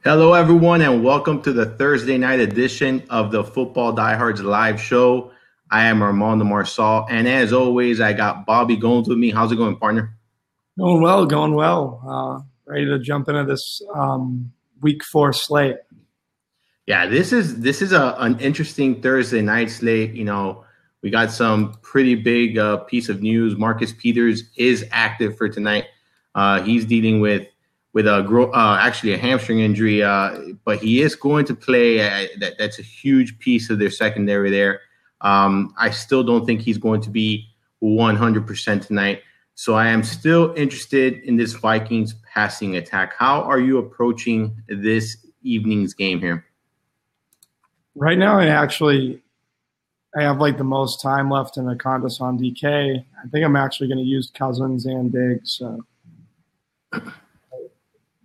Hello, everyone, and welcome to the Thursday night edition of the Football Diehards live show. I am Armando Marsal, and as always, I got Bobby Gomes with me. How's it going, partner? Going well. Ready to jump into this week 4 slate. Yeah, this is an interesting Thursday night slate. You know, we got some pretty big piece of news. Marcus Peters is active for tonight. He's dealing with actually a hamstring injury, but he is going to play. That's a huge piece of their secondary there. I still don't think he's going to be 100% tonight. So I am still interested in this Vikings passing attack. How are you approaching this evening's game here? Right now, I have like the most time left in a contest on DK. I think I'm actually going to use Cousins and Diggs. So I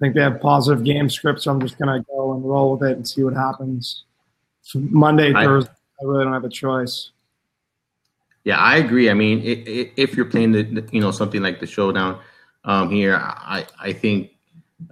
think they have positive game scripts, so I'm just going to go and roll with it and see what happens. Monday, Thursday, I really don't have a choice. Yeah, I agree. I mean, if you're playing something like the showdown here, I think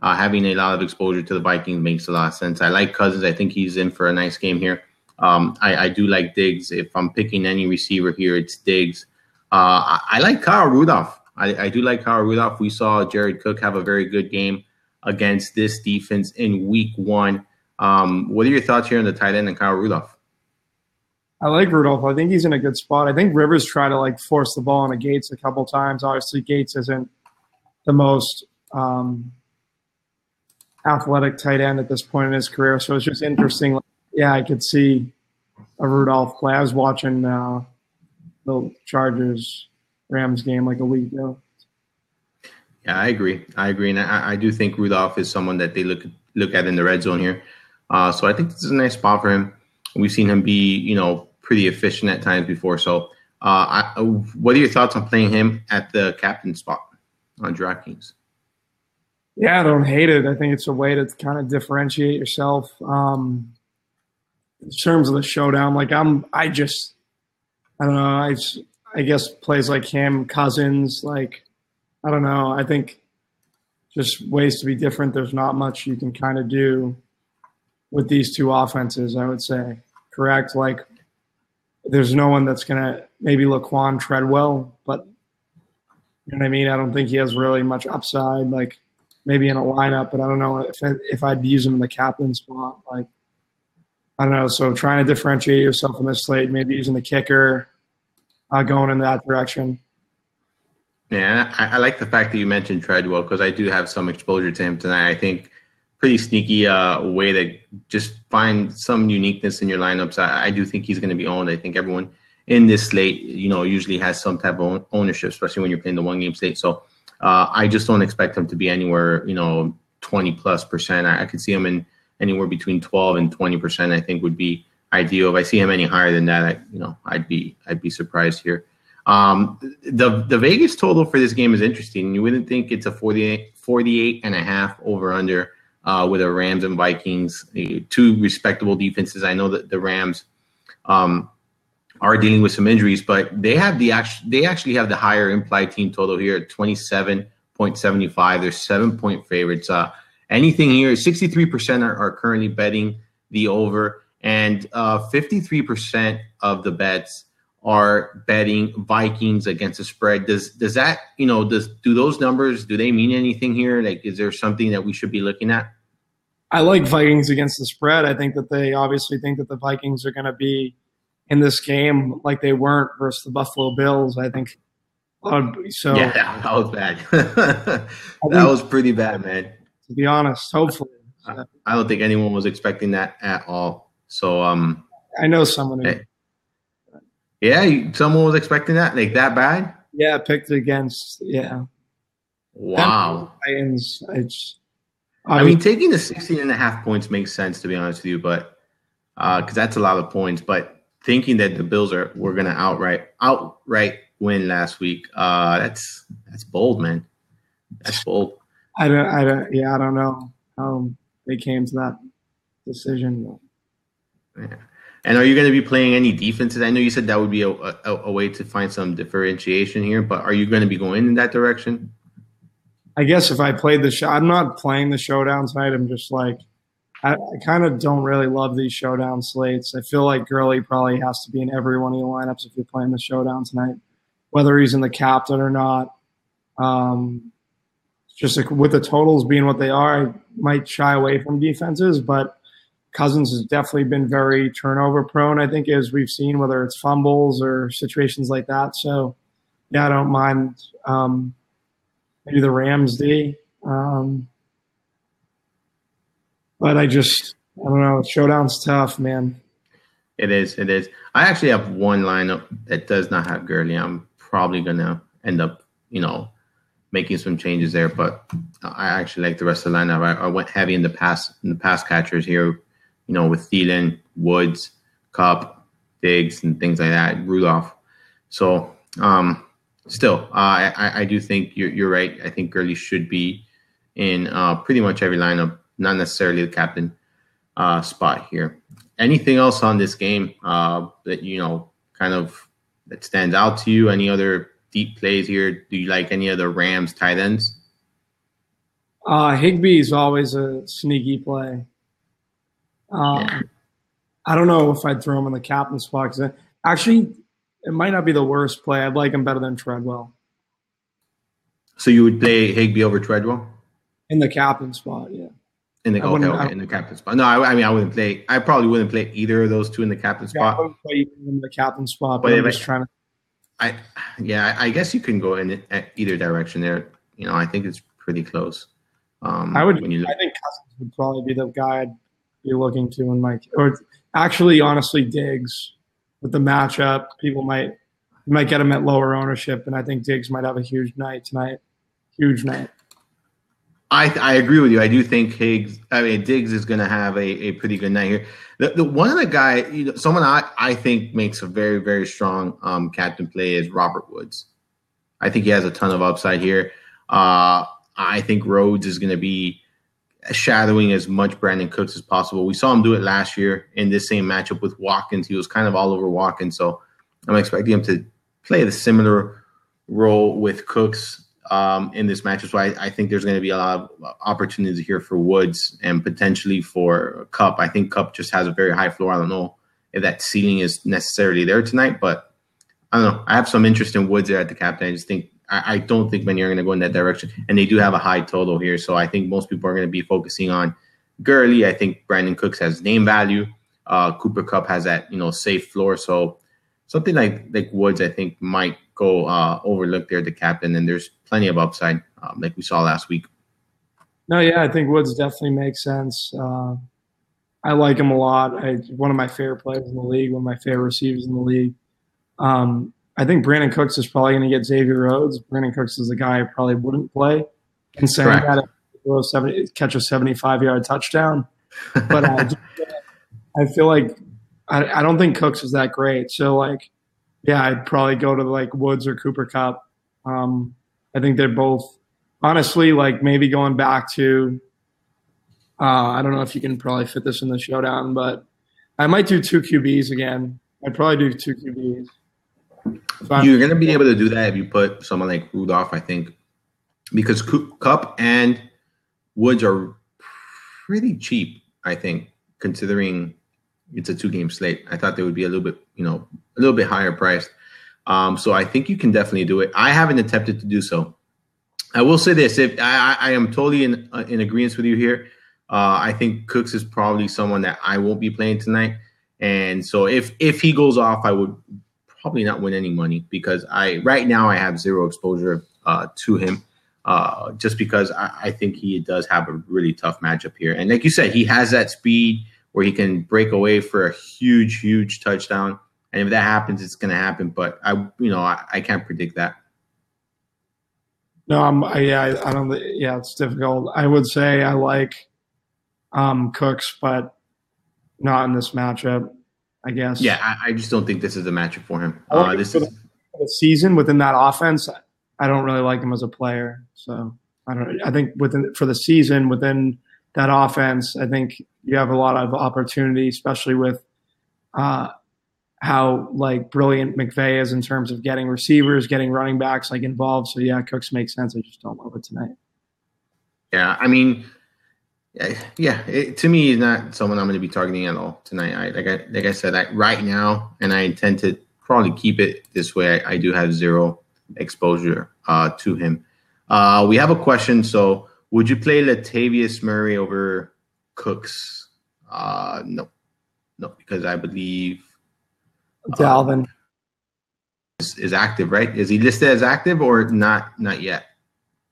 having a lot of exposure to the Vikings makes a lot of sense. I like Cousins. I think he's in for a nice game here. I do like Diggs. If I'm picking any receiver here, it's Diggs. I like Kyle Rudolph. I do like Kyle Rudolph. We saw Jared Cook have a very good game against this defense in week 1. What are your thoughts here on the tight end and Kyle Rudolph? I like Rudolph. I think he's in a good spot. I think Rivers tried to force the ball into Gates a couple times. Obviously, Gates isn't the most athletic tight end at this point in his career, so it's just interesting. Yeah, I could see a Rudolph play. I was watching the Chargers-Rams game like a week ago. Yeah, I agree, and I do think Rudolph is someone that they look at in the red zone here. So I think this is a nice spot for him. We've seen him be, pretty efficient at times before. So what are your thoughts on playing him at the captain spot on DraftKings? Yeah, I don't hate it. I think it's a way to kind of differentiate yourself. In terms of the showdown, I don't know. I guess plays like him, Cousins, I don't know. I think just ways to be different. There's not much you can kind of do with these two offenses, I would say. Correct? There's no one that's going to maybe Laquan Treadwell, but you know what I mean? I don't think he has really much upside, maybe in a lineup, but I don't know if I'd use him in the captain spot. I don't know. So trying to differentiate yourself in this slate, maybe using the kicker, going in that direction. Yeah, I like the fact that you mentioned Treadwell because I do have some exposure to him tonight. I think pretty sneaky way to just find some uniqueness in your lineups. I do think he's going to be owned. I think everyone in this slate, usually has some type of ownership, especially when you're playing the one-game slate. So I just don't expect him to be anywhere, 20+%. I could see him in anywhere between 12 and 20%. I think would be ideal. If I see him any higher than that, I'd be surprised here. The Vegas total for this game is interesting. You wouldn't think it's a 48.5 over/under. With the Rams and Vikings, two respectable defenses. I know that the Rams are dealing with some injuries, but they actually have the higher implied team total here at 27.75. They're 7-point favorites. Anything here, 63% are currently betting the over, and 53% of the bets are betting Vikings against the spread. Does that, do those numbers, do they mean anything here? Is there something that we should be looking at? I like Vikings against the spread. I think that they obviously think that the Vikings are going to be in this game like they weren't versus the Buffalo Bills. I think so. Yeah, that was bad. That was pretty bad, man. To be honest, hopefully. I don't think anyone was expecting that at all. So I know someone who. Yeah, someone was expecting that? That bad? Yeah, picked against, yeah. Wow. Titans, taking the 16.5 points makes sense, to be honest with you, but because that's a lot of points. But thinking that the Bills were going to outright win last week, that's bold, man. That's bold. I don't know how they came to that decision. Yeah. And are you going to be playing any defenses? I know you said that would be a way to find some differentiation here, but are you going to be going in that direction? I guess if I played I'm not playing the showdown tonight. I'm just I kind of don't really love these showdown slates. I feel like Gurley probably has to be in every one of your lineups if you're playing the showdown tonight, whether he's in the captain or not. Just like with the totals being what they are, I might shy away from defenses, but Cousins has definitely been very turnover prone, I think, as we've seen, whether it's fumbles or situations like that. So, yeah, I don't mind maybe the Rams D. But I don't know. Showdown's tough, man. It is. I actually have one lineup that does not have Gurley. I'm probably going to end up, making some changes there, but I actually like the rest of the lineup. I went heavy in the pass catchers here, with Thielen, Woods, Kupp, Diggs, and things like that, Rudolph. So still, I do think you're right. I think Gurley should be in pretty much every lineup, not necessarily the captain spot here. Anything else on this game that kind of that stands out to you? Any other deep plays here? Do you like any other Rams tight ends? Higbee is always a sneaky play. I don't know if I'd throw him in the captain spot. Actually, it might not be the worst play. I'd like him better than Treadwell. So you would play Higbee over Treadwell? In the captain spot, yeah. In the captain spot. No, I wouldn't play. I probably wouldn't play either of those two in the captain spot. I wouldn't play in the captain spot, but I'm just trying to. I guess you can go in either direction there. I think it's pretty close. I think Cousins would probably be the guy I'd be looking to in honestly, Diggs with the matchup. People might get him at lower ownership, and I think Diggs might have a huge night tonight. Huge night. I agree with you. I do think Diggs is going to have a pretty good night here. The one of the guy, someone I think makes a very, very strong captain play is Robert Woods. I think he has a ton of upside here. I think Rhodes is going to be shadowing as much Brandon Cooks as possible. We saw him do it last year in this same matchup with Watkins. He was kind of all over Watkins, so I'm expecting him to play the similar role with Cooks in this matchup. So I think there's going to be a lot of opportunities here for Woods and potentially for Kupp. I think Kupp just has a very high floor. I don't know if that ceiling is necessarily there tonight, but I don't know. I have some interest in Woods there at the captain. I just think I don't think many are going to go in that direction, and they do have a high total here. So I think most people are going to be focusing on Gurley. I think Brandon Cooks has name value. Cooper Kupp has that safe floor. So something like Woods, I think, might go overlooked there, the captain, and there's plenty of upside like we saw last week. No, yeah, I think Woods definitely makes sense. I like him a lot. One of my favorite players in the league, one of my favorite receivers in the league. I think Brandon Cooks is probably going to get Xavier Rhodes. Brandon Cooks is the guy I probably wouldn't play. And saying that, catch a 75-yard touchdown. But I feel like I don't think Cooks is that great. So, I'd probably go to Woods or Cooper Kupp. I think they're both honestly maybe going back to I don't know if you can probably fit this in the showdown, but I might do two QBs again. I'd probably do two QBs. You're going to be able to do that if you put someone like Rudolph, I think, because Kupp and Woods are pretty cheap, I think, considering it's a two-game slate. I thought they would be a little bit higher priced. So I think you can definitely do it. I haven't attempted to do so. I will say this: if I am totally in agreement with you here, I think Cooks is probably someone that I won't be playing tonight. And so if he goes off, I would probably not win any money because right now I have zero exposure to him. Just because I think he does have a really tough matchup here. And like you said, he has that speed where he can break away for a huge, huge touchdown. And if that happens, it's going to happen. But I can't predict that. No, I don't. Yeah, it's difficult. I would say I like Cooks, but not in this matchup, I guess. Yeah, I just don't think this is a matchup for him. For the season within that offense, I don't really like him as a player. So I don't. I think for the season within that offense, I think you have a lot of opportunity, especially with how brilliant McVay is in terms of getting receivers, getting running backs involved. So yeah, Cooks makes sense. I just don't love it tonight. Yeah, I mean, To me, he's not someone I'm going to be targeting at all tonight. Like I said, right now, and I intend to probably keep it this way. I do have zero exposure to him. We have a question. So, would you play Latavius Murray over Cooks? No, because I believe Dalvin is active, right? Is he listed as active or not? Not yet.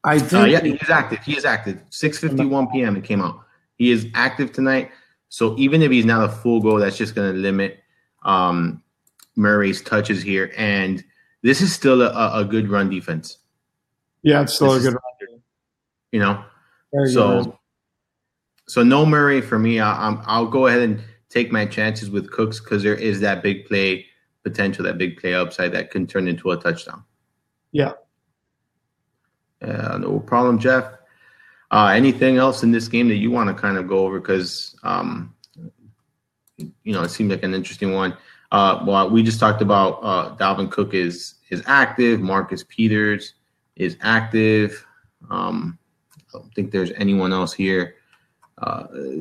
I think yeah, he's active. He is active. 6:51 p.m. it came out. He is active tonight. So even if he's not a full go, that's just going to limit Murray's touches here. And this is still a good run defense. Yeah, it's still a good run. You know, Very good. So no Murray for me. I'll go ahead and take my chances with Cooks because there is that big play potential, that big play upside that can turn into a touchdown. Yeah. No problem, Jeff. Anything else in this game that you want to kind of go over? Because, it seemed like an interesting one. Well, we just talked about Dalvin Cook is active. Marcus Peters is active. I don't think there's anyone else here.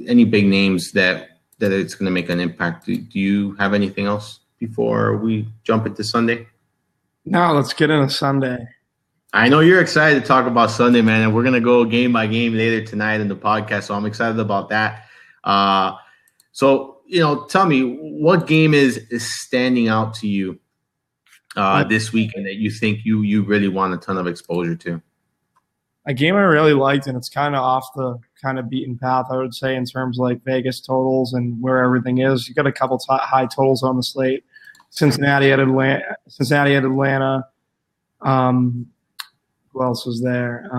Any big names that it's going to make an impact. Do you have anything else before we jump into Sunday? No, let's get into Sunday. I know you're excited to talk about Sunday, man, and we're going to go game by game later tonight in the podcast, so I'm excited about that. So, tell me, what game is standing out to you this weekend that you think you really want a ton of exposure to? A game I really liked, and it's kind of off the kind of beaten path, I would say, in terms of like Vegas totals and where everything is. You got a couple high totals on the slate. Cincinnati at Atlanta. Who else was there?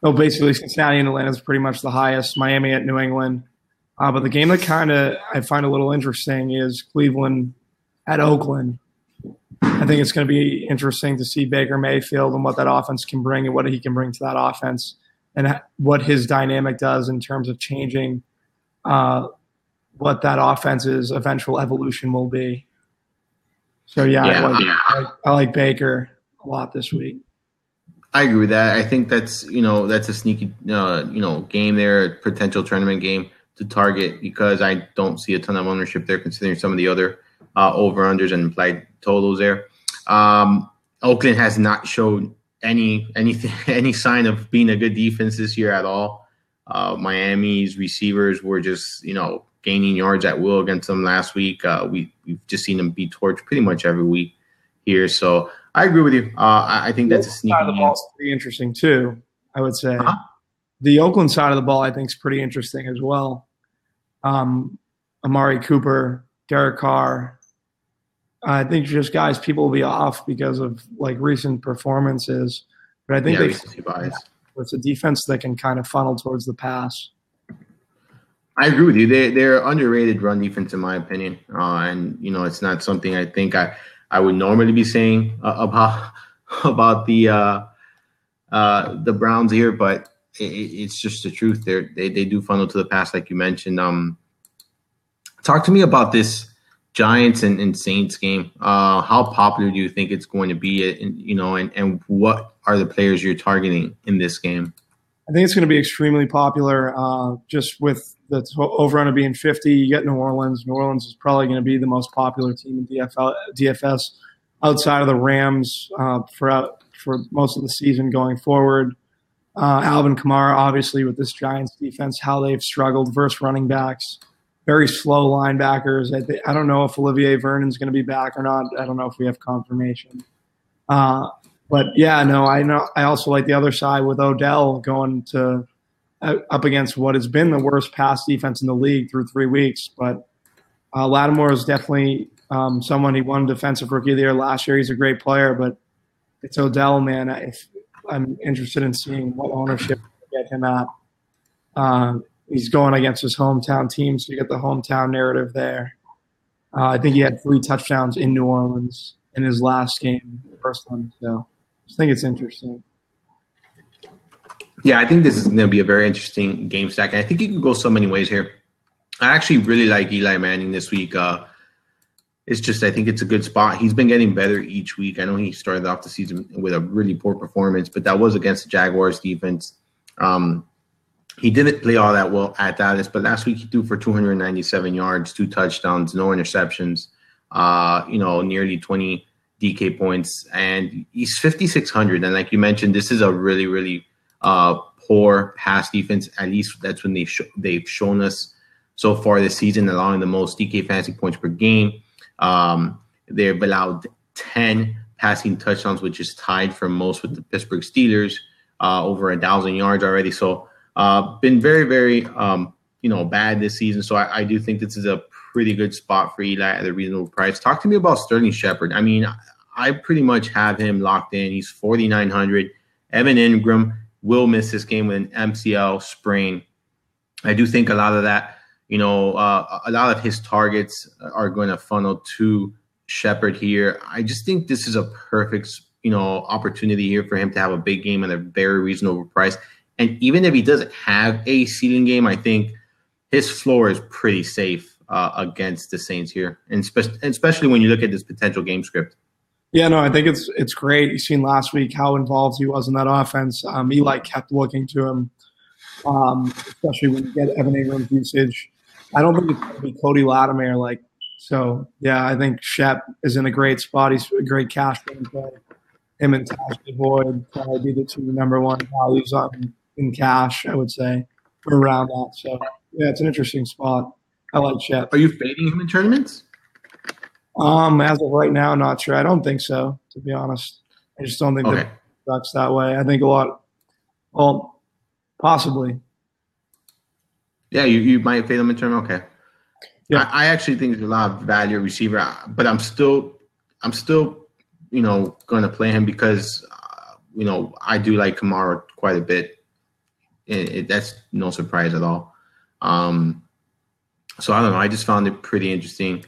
Basically Cincinnati and Atlanta is pretty much the highest. Miami at New England. But the game that kind of I find a little interesting is Cleveland at Oakland. I think it's going to be interesting to see Baker Mayfield and what that offense can bring and what he can bring to that offense and what his dynamic does in terms of changing what that offense's eventual evolution will be. So, I like Baker a lot this week. I agree with that. I think that's a sneaky, game there, a potential tournament game to target because I don't see a ton of ownership there considering some of the other over-unders and implied totals there. Oakland has not showed any sign of being a good defense this year at all. Miami's receivers were just, gaining yards at will against them last week. We've just seen them be torched pretty much every week here. So I agree with you. I think that's a sneaky side of the ball is pretty interesting too, I would say. The Oakland side of the ball I think is pretty interesting as well. Amari Cooper, Derek Carr. I think just guys people will be off because of like recent performances. But I think it's a defense that can kind of funnel towards the pass. I agree with you. They're underrated run defense, in my opinion. And, it's not something I think I would normally be saying about the Browns here, but it's just the truth. They do funnel to the pass, like you mentioned. Talk to me about this Giants and Saints game. How popular do you think it's going to be? And what are the players you're targeting in this game? I think it's going to be extremely popular just with the over-under being 50. You get New Orleans. New Orleans is probably going to be the most popular team in DFS outside of the Rams for most of the season going forward. Alvin Kamara, obviously, with this Giants defense, how they've struggled versus running backs. Very slow linebackers. I don't know if Olivier Vernon's going to be back or not. I don't know if we have confirmation. But I know. I also like the other side with Odell going to up against what has been the worst pass defense in the league through 3 weeks. But Lattimore is definitely someone. He won Defensive Rookie of the Year last year. He's a great player, but it's Odell, man. I'm interested in seeing what ownership to get him at. He's going against his hometown team, so you get the hometown narrative there. I think he had 3 touchdowns in New Orleans in his last game, the first one. So I think it's interesting. Yeah, I think this is going to be a very interesting game stack. And I think you can go so many ways here. I actually really like Eli Manning this week. It's just I think it's a good spot. He's been getting better each week. I know he started off the season with a really poor performance, but that was against the Jaguars defense. He didn't play all that well at Dallas, but last week he threw for 297 yards, 2 touchdowns, no interceptions, nearly 20 DK points, and he's 5,600. And like you mentioned, this is a really, really poor pass defense. At least that's when they've shown us so far this season, allowing the most DK fantasy points per game. They've allowed 10 passing touchdowns, which is tied for most with the Pittsburgh Steelers, over 1,000 yards already. So been very, very, bad this season. So I do think this is a pretty good spot for Eli at a reasonable price. Talk to me about Sterling Shepard. I mean, I pretty much have him locked in. He's 4,900. Evan Ingram will miss this game with an MCL sprain. I do think a lot of that, a lot of his targets are going to funnel to Shepard here. I just think this is a perfect, opportunity here for him to have a big game at a very reasonable price. And even if he doesn't have a ceiling game, I think his floor is pretty safe against the Saints here, and especially when you look at this potential game script. Yeah, no, I think it's great. You've seen last week how involved he was in that offense. Eli kept looking to him, especially when you get Evan Ingram's usage. I don't think it's going to be Cody Latimer. So, yeah, I think Shep is in a great spot. He's a great cash play. Him and Tajay Boyd probably be the 2 number 1 values in cash, I would say, for around that. So, yeah, it's an interesting spot. I like Shep. Are you fading him in tournaments? As of right now, not sure. I don't think so, to be honest. I just don't think that sucks that way. I think possibly. Yeah, you might fade him in tournament. Okay. Yeah. I actually think there's a lot of value at receiver, but I'm still, going to play him because, I do like Kamara quite a bit. That's no surprise at all. So I don't know. I just found it pretty interesting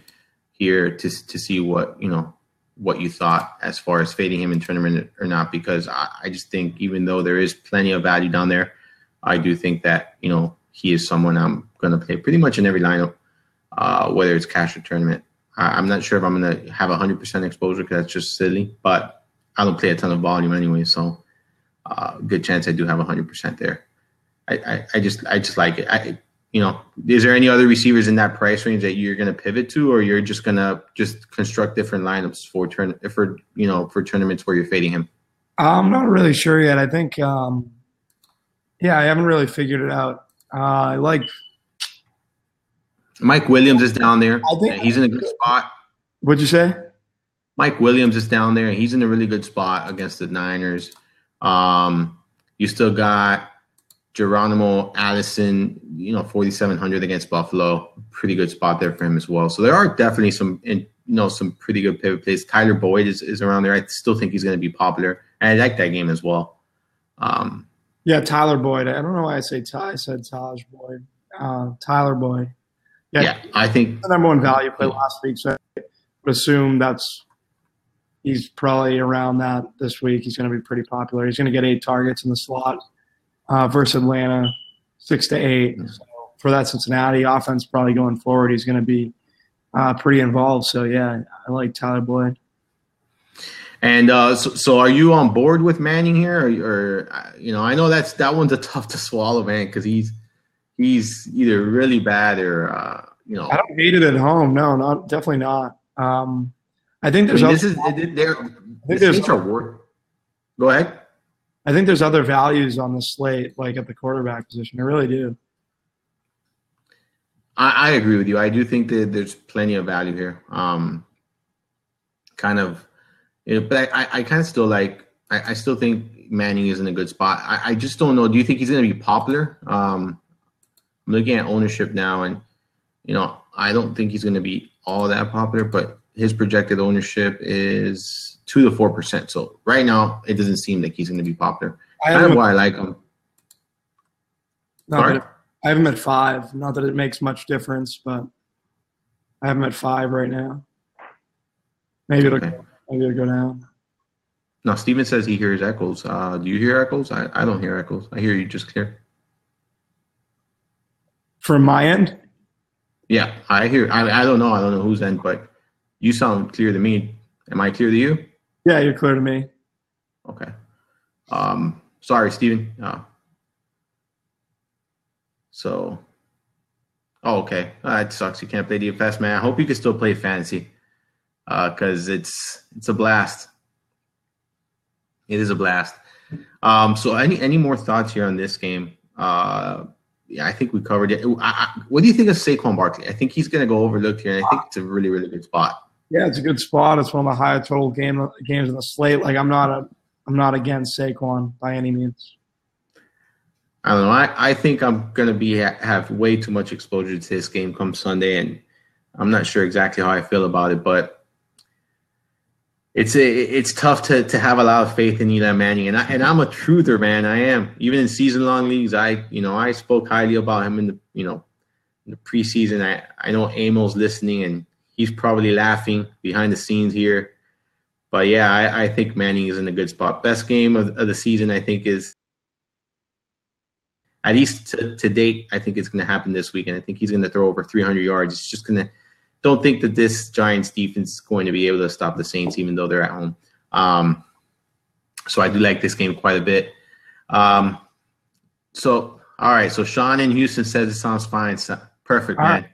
here to see what you thought as far as fading him in tournament or not, because I just think even though there is plenty of value down there, I do think that, he is someone I'm going to play pretty much in every lineup, whether it's cash or tournament. I'm not sure if I'm going to have 100% exposure because that's just silly, but I don't play a ton of volume anyway. So good chance I do have 100% there. I just like it. Is there any other receivers in that price range that you're going to pivot to, or you're just going to construct different lineups for tournaments where you're fading him? I'm not really sure yet. I think, I haven't really figured it out. I like Mike Williams is down there. I think he's in a good spot. What'd you say? Mike Williams is down there. He's in a really good spot against the Niners. You still got Geronimo Allison, 4,700 against Buffalo. Pretty good spot there for him as well. So there are definitely some pretty good pivot plays. Tyler Boyd is around there. I still think he's going to be popular. And I like that game as well. Tyler Boyd. I don't know why I said Taj Boyd. Tyler Boyd. Yeah, I think the number 1 value play last week. So I would assume he's probably around that this week. He's going to be pretty popular. He's going to get 8 targets in the slot. Versus Atlanta, 6 to 8. So for that Cincinnati offense, probably going forward, he's going to be pretty involved. So I like Tyler Boyd. And so are you on board with Manning here, or I know that one's a tough to swallow, man, because he's either really bad or I don't hate it at home. No, definitely not. I think there's. Go ahead. I think there's other values on the slate, like at the quarterback position. I really do. I agree with you. I do think that there's plenty of value here. But I kind of still like. I still think Manning is in a good spot. I just don't know. Do you think he's going to be popular? I'm looking at ownership now, and I don't think he's going to be all that popular. But his projected ownership is 2 to 4%. So right now, it doesn't seem like he's going to be popular. That's why I like him. I have him at 5. Not that it makes much difference, but I have him at 5 right now. Maybe it'll go down. Now, Steven says he hears echoes. Do you hear echoes? I don't hear echoes. I hear you just clear. From my end? Yeah, I hear. I don't know. I don't know whose end, but You sound clear to me. Am I clear to you? Yeah, you're clear to me. Okay. Sorry, Steven. Okay. It sucks. You can't play DFS, man. I hope you can still play fantasy because it's a blast. It is a blast. So any more thoughts here on this game? Yeah, I think we covered it. What do you think of Saquon Barkley? I think he's going to go overlooked here, and I think it's a really, really good spot. Yeah, it's a good spot. It's one of the higher total games in the slate. Like I'm not against Saquon by any means. I don't know. I think I'm going to have way too much exposure to this game come Sunday, and I'm not sure exactly how I feel about it, but it's tough to have a lot of faith in Eli Manning, and I'm a truther, man. I am. Even in season long leagues, I spoke highly about him in the preseason. I know Amo's listening, and he's probably laughing behind the scenes here. But yeah, I think Manning is in a good spot. Best game of the season, I think, is at least to date. I think it's going to happen this week, and I think he's going to throw over 300 yards. It's just going to. Don't think that this Giants defense is going to be able to stop the Saints, even though they're at home. So I do like this game quite a bit. All right. So Sean in Houston says it sounds fine. Perfect, man. Right.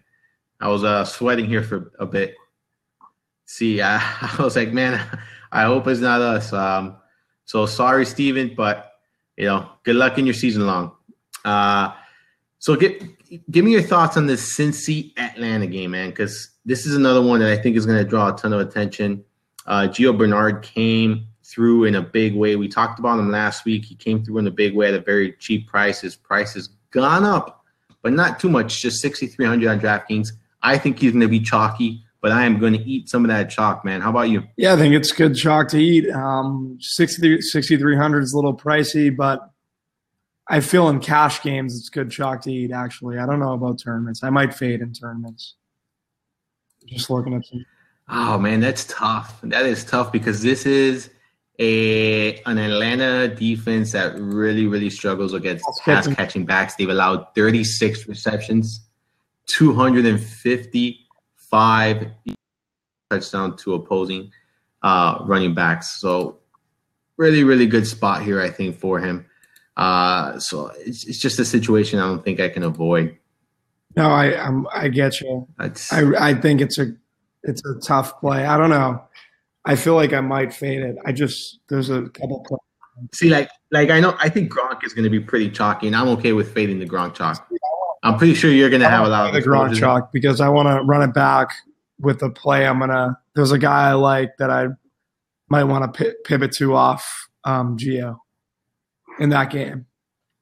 I was sweating here for a bit. See, I was like, man, I hope it's not us. So sorry, Steven, but, good luck in your season long. So give me your thoughts on this Cincy-Atlanta game, man, because this is another one that I think is going to draw a ton of attention. Gio Bernard came through in a big way. We talked about him last week. He came through in a big way at a very cheap price. His price has gone up, but not too much, just $6,300 on DraftKings. I think he's going to be chalky, but I am going to eat some of that chalk, man. How about you? Yeah, I think it's good chalk to eat. 6,300 is a little pricey, but I feel in cash games it's good chalk to eat, actually. I don't know about tournaments. I might fade in tournaments. Just looking at some. Oh, man, that's tough. That is tough because this is an Atlanta defense that really, really struggles against pass-catching backs. They've allowed 36 receptions, 255 touchdowns to opposing running backs. So really, really good spot here, I think, for him. So it's just a situation I don't think I can avoid. No, I get you. I think it's a tough play. I don't know. I feel like I might fade it. There's a couple plays. See, I think Gronk is going to be pretty chalky, and I'm okay with fading the Gronk chalk. I'm pretty sure you're going to have a lot of the Gronk chalk because I want to run it back with the play. There's a guy I like that I might want to pivot to off Gio in that game.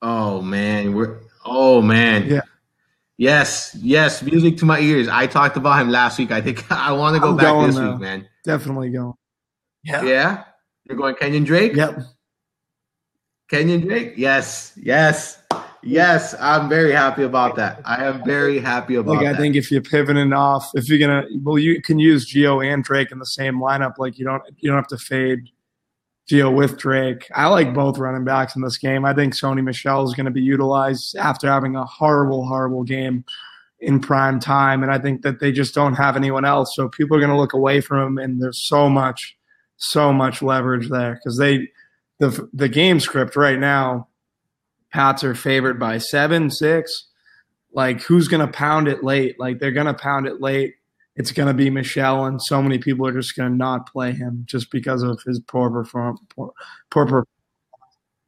Oh man. Yeah. Yes, music to my ears. I talked about him last week. I think I want to go back this week, man. Definitely going. Yeah. Yeah? You're going Kenyon Drake? Yep. Kenyon Drake? Yes. I'm very happy about that. I am very happy about that. I think if you're pivoting off, if you're going to – you can use Gio and Drake in the same lineup. Like you don't have to fade Gio with Drake. I like both running backs in this game. I think Sony Michel is going to be utilized after having a horrible, horrible game in prime time, and I think that they just don't have anyone else. So people are going to look away from him, and there's so much leverage there because the game script right now, Pats are favored by 7, 6. Like, who's going to pound it late? Like, they're going to pound it late. It's going to be Michelle, and so many people are just going to not play him just because of his poor performance.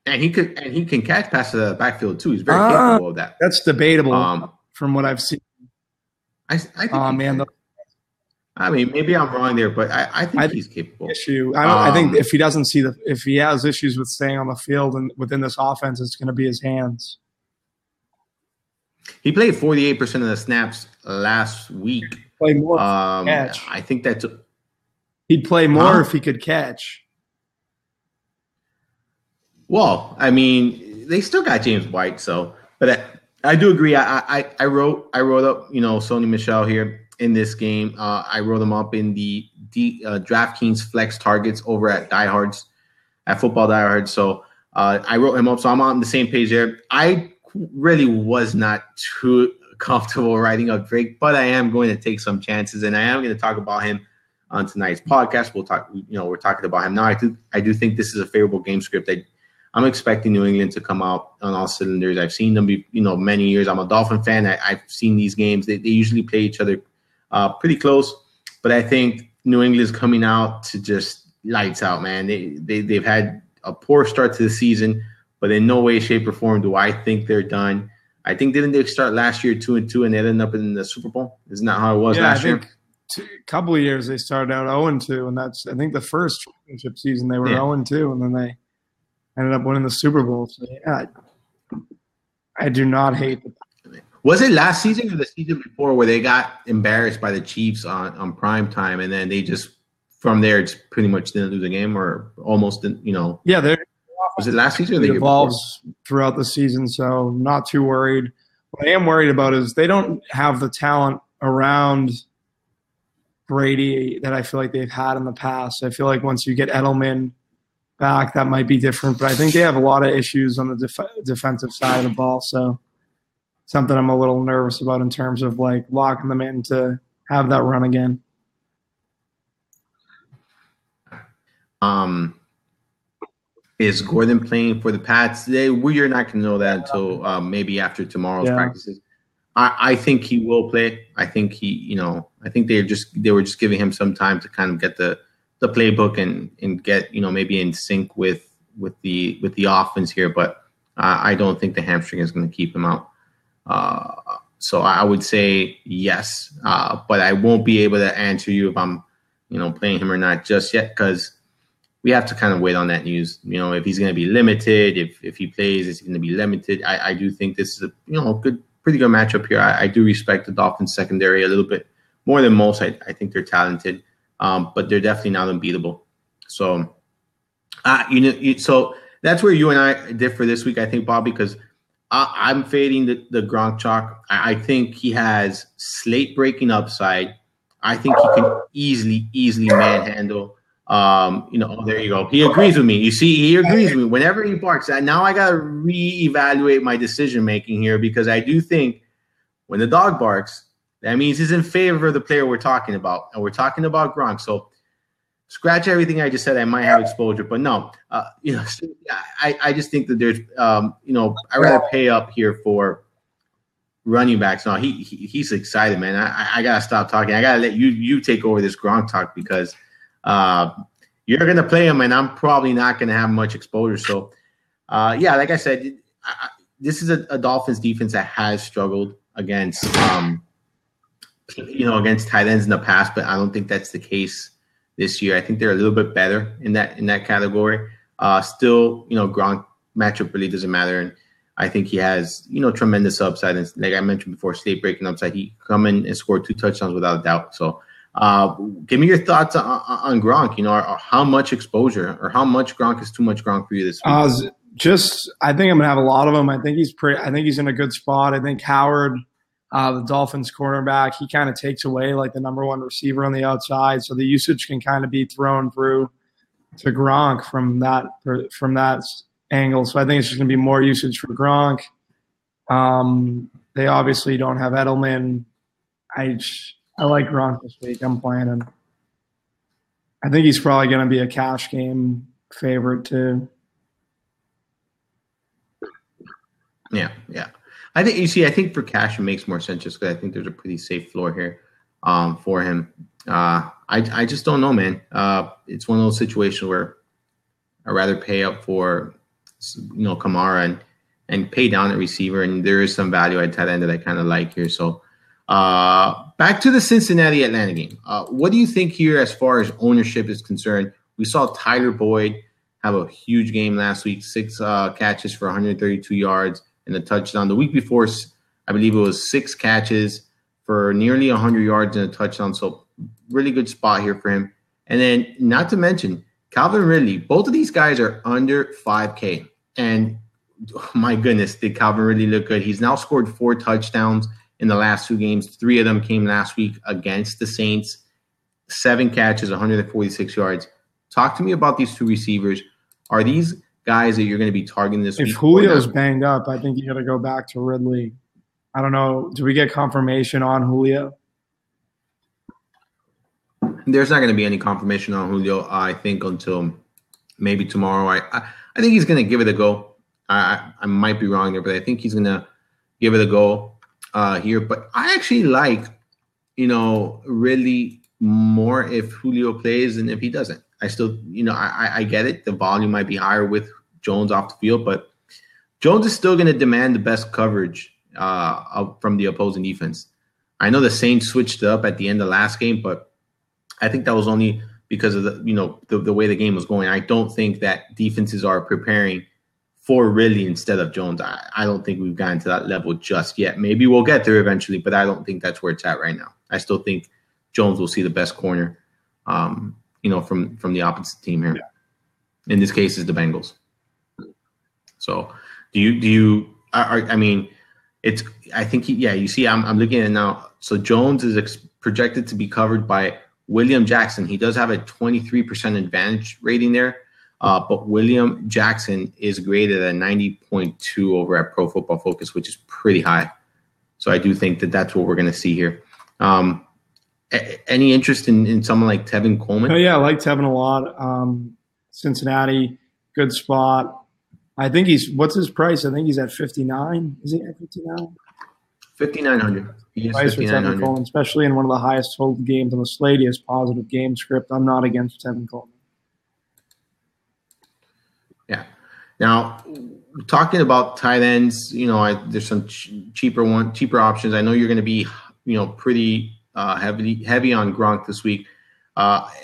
And he can catch past the backfield too. He's very capable of that. That's debatable from what I've seen. I think maybe I'm wrong there, but I think he's capable. I think if he has issues with staying on the field and within this offense, it's going to be his hands. He played 48% of the snaps last week. Play more catch. I think that's he'd play more if he could catch. Well, I mean, they still got James White, but I do agree. I wrote up, Sony Michel here in this game. I wrote him up in the DraftKings flex targets over at Football Diehards. So I wrote him up. So I'm on the same page there. I really was not too comfortable writing up Drake, but I am going to take some chances, and I am going to talk about him on tonight's podcast. We'll talk. We're talking about him now. I do think this is a favorable game script. I'm expecting New England to come out on all cylinders. I've seen them be, many years. I'm a Dolphin fan. I've seen these games. They usually play each other pretty close, but I think New England is coming out to just lights out, man. They've had a poor start to the season, but in no way, shape, or form do I think they're done. I think didn't they start last year 2-2 and they ended up in the Super Bowl? Isn't that how it was last year? A couple of years they started out 0-2, and that's I think the first championship season they were 0-2, and then they ended up winning the Super Bowl. So yeah, I do not hate the. Was it last season or the season before where they got embarrassed by the Chiefs on prime time, and then they just from there just pretty much didn't lose a game or almost didn't, Yeah, was it last season or the year before? It evolves before? throughout the season, so not too worried. What I am worried about is they don't have the talent around Brady that I feel like they've had in the past. I feel like once you get Edelman back, that might be different. But I think they have a lot of issues on the defensive side of the ball. So something I'm a little nervous about in terms of like locking them in to have that run again. Is Gordon playing for the Pats today? We're not going to know that until maybe after tomorrow's practices. I think he will play. I think I think they were just giving him some time to kind of get the playbook and get maybe in sync with the offense here. But I don't think the hamstring is going to keep him out. So I would say yes, but I won't be able to answer you if I'm playing him or not just yet because we have to kind of wait on that news. If he's going to be limited, if he plays, is he going to be limited? I do think this is a pretty good matchup here. I do respect the Dolphins secondary a little bit more than most. I think they're talented, but they're definitely not unbeatable. So, so that's where you and I differ this week, I think, Bobby, because I'm fading the Gronk chalk. I think he has slate breaking upside. I think he can easily manhandle. There you go. He agrees with me. You see, he agrees with me. Whenever he barks, now I got to reevaluate my decision making here because I do think when the dog barks, that means he's in favor of the player we're talking about, and we're talking about Gronk. So scratch everything I just said. I might have exposure, but no. I just think that there's, I rather pay up here for running backs. No, he's excited, man. I gotta stop talking. I gotta let you take over this Gronk talk because. You're going to play him, and I'm probably not going to have much exposure. So, like I said, this is a Dolphins defense that has struggled against, against tight ends in the past, but I don't think that's the case this year. I think they're a little bit better in that category. Still, Gronk matchup really doesn't matter, and I think he has, tremendous upside. And like I mentioned before, state breaking upside. He come in and scored 2 touchdowns without a doubt. So. Give me your thoughts on Gronk, or how much exposure or how much Gronk is too much Gronk for you this week? I think I'm going to have a lot of them. I think he's in a good spot. I think Howard, the Dolphins cornerback, he kind of takes away like the number one receiver on the outside. So the usage can kind of be thrown through to Gronk from that angle. So I think it's just going to be more usage for Gronk. They obviously don't have Edelman. I like Gronk this week. I'm playing him. I think he's probably going to be a cash game favorite too. Yeah. I think for cash it makes more sense just because I think there's a pretty safe floor here for him. I just don't know, man. It's one of those situations where I'd rather pay up for Kamara and pay down at receiver, and there is some value at tight end that I kind of like here. So. Back to the Cincinnati-Atlanta game. What do you think here as far as ownership is concerned? We saw Tyler Boyd have a huge game last week, 6 catches for 132 yards and a touchdown. The week before, I believe it was 6 catches for nearly 100 yards and a touchdown. So really good spot here for him. And then not to mention Calvin Ridley. Both of these guys are under 5K. And oh my goodness, did Calvin Ridley look good. He's now scored 4 touchdowns in the last 2 games. 3 of them came last week against the Saints. 7 catches, 146 yards. Talk to me about these 2 receivers. Are these guys that you're going to be targeting this week? If Julio's banged up, I think you got to go back to Ridley. I don't know. Do we get confirmation on Julio? There's not going to be any confirmation on Julio, I think, until maybe tomorrow. I think he's going to give it a go. I might be wrong there, but I think he's going to give it a go here. But I actually like, really more if Julio plays than if he doesn't. I still, I get it. The volume might be higher with Jones off the field, but Jones is still going to demand the best coverage from the opposing defense. I know the Saints switched it up at the end of last game, but I think that was only because of the way the game was going. I don't think that defenses are preparing for Ridley instead of Jones. I don't think we've gotten to that level just yet. Maybe we'll get there eventually, but I don't think that's where it's at right now. I still think Jones will see the best corner, from the opposite team here. Yeah. In this case, is the Bengals. So, you see, I'm looking at it now. So Jones is projected to be covered by William Jackson. He does have a 23% advantage rating there. But William Jackson is graded at 90.2 over at Pro Football Focus, which is pretty high. So I do think that that's what we're going to see here. Any interest in someone like Tevin Coleman? Oh, yeah, I like Tevin a lot. Cincinnati, good spot. I think what's his price? I think he's at 59. Is he at 59? 5,900. He is price for Tevin Coleman, especially in one of the highest total games on the slate. He has positive game script. I'm not against Tevin Coleman. Yeah. Now, talking about tight ends, there's some cheaper options. I know you're going to be, pretty heavy on Gronk this week.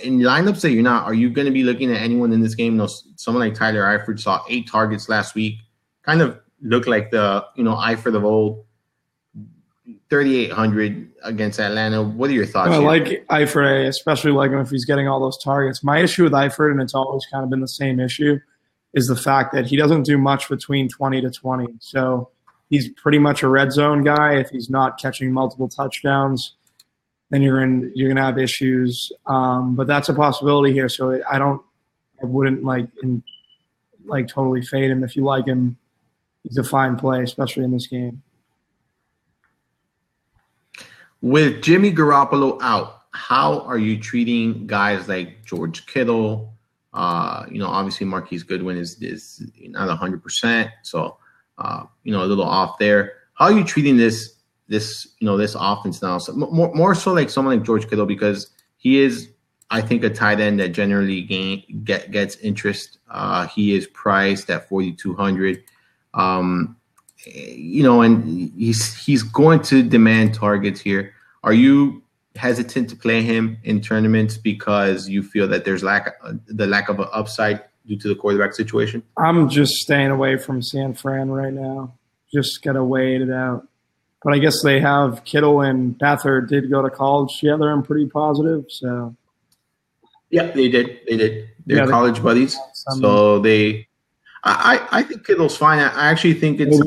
In lineups that you're not, are you going to be looking at anyone in this game? Someone like Tyler Eifert saw 8 targets last week. Kind of looked like the, Eifert of old. 3,800 against Atlanta. What are your thoughts? I like Eifert, especially like him if he's getting all those targets. My issue with Eifert, and it's always kind of been the same issue, is the fact that he doesn't do much between 20 to 20. So he's pretty much a red zone guy. If he's not catching multiple touchdowns, then you're going to have issues. But that's a possibility here. So I wouldn't totally fade him. If you like him, he's a fine play, especially in this game. With Jimmy Garoppolo out, how are you treating guys like George Kittle? Obviously Marquise Goodwin is not 100%, so a little off there. How are you treating this offense now? So more so like someone like George Kittle, because he is, I think, a tight end that generally gets interest. He is priced at 4,200. And he's going to demand targets here. Are you hesitant to play him in tournaments because you feel that there's the lack of an upside due to the quarterback situation? I'm just staying away from San Fran right now. Just got to wait it out. But I guess they have Kittle and Beathard did go to college together. I'm pretty positive. So, yeah, they did. They're college buddies. So I think Kittle's fine. I actually think it's.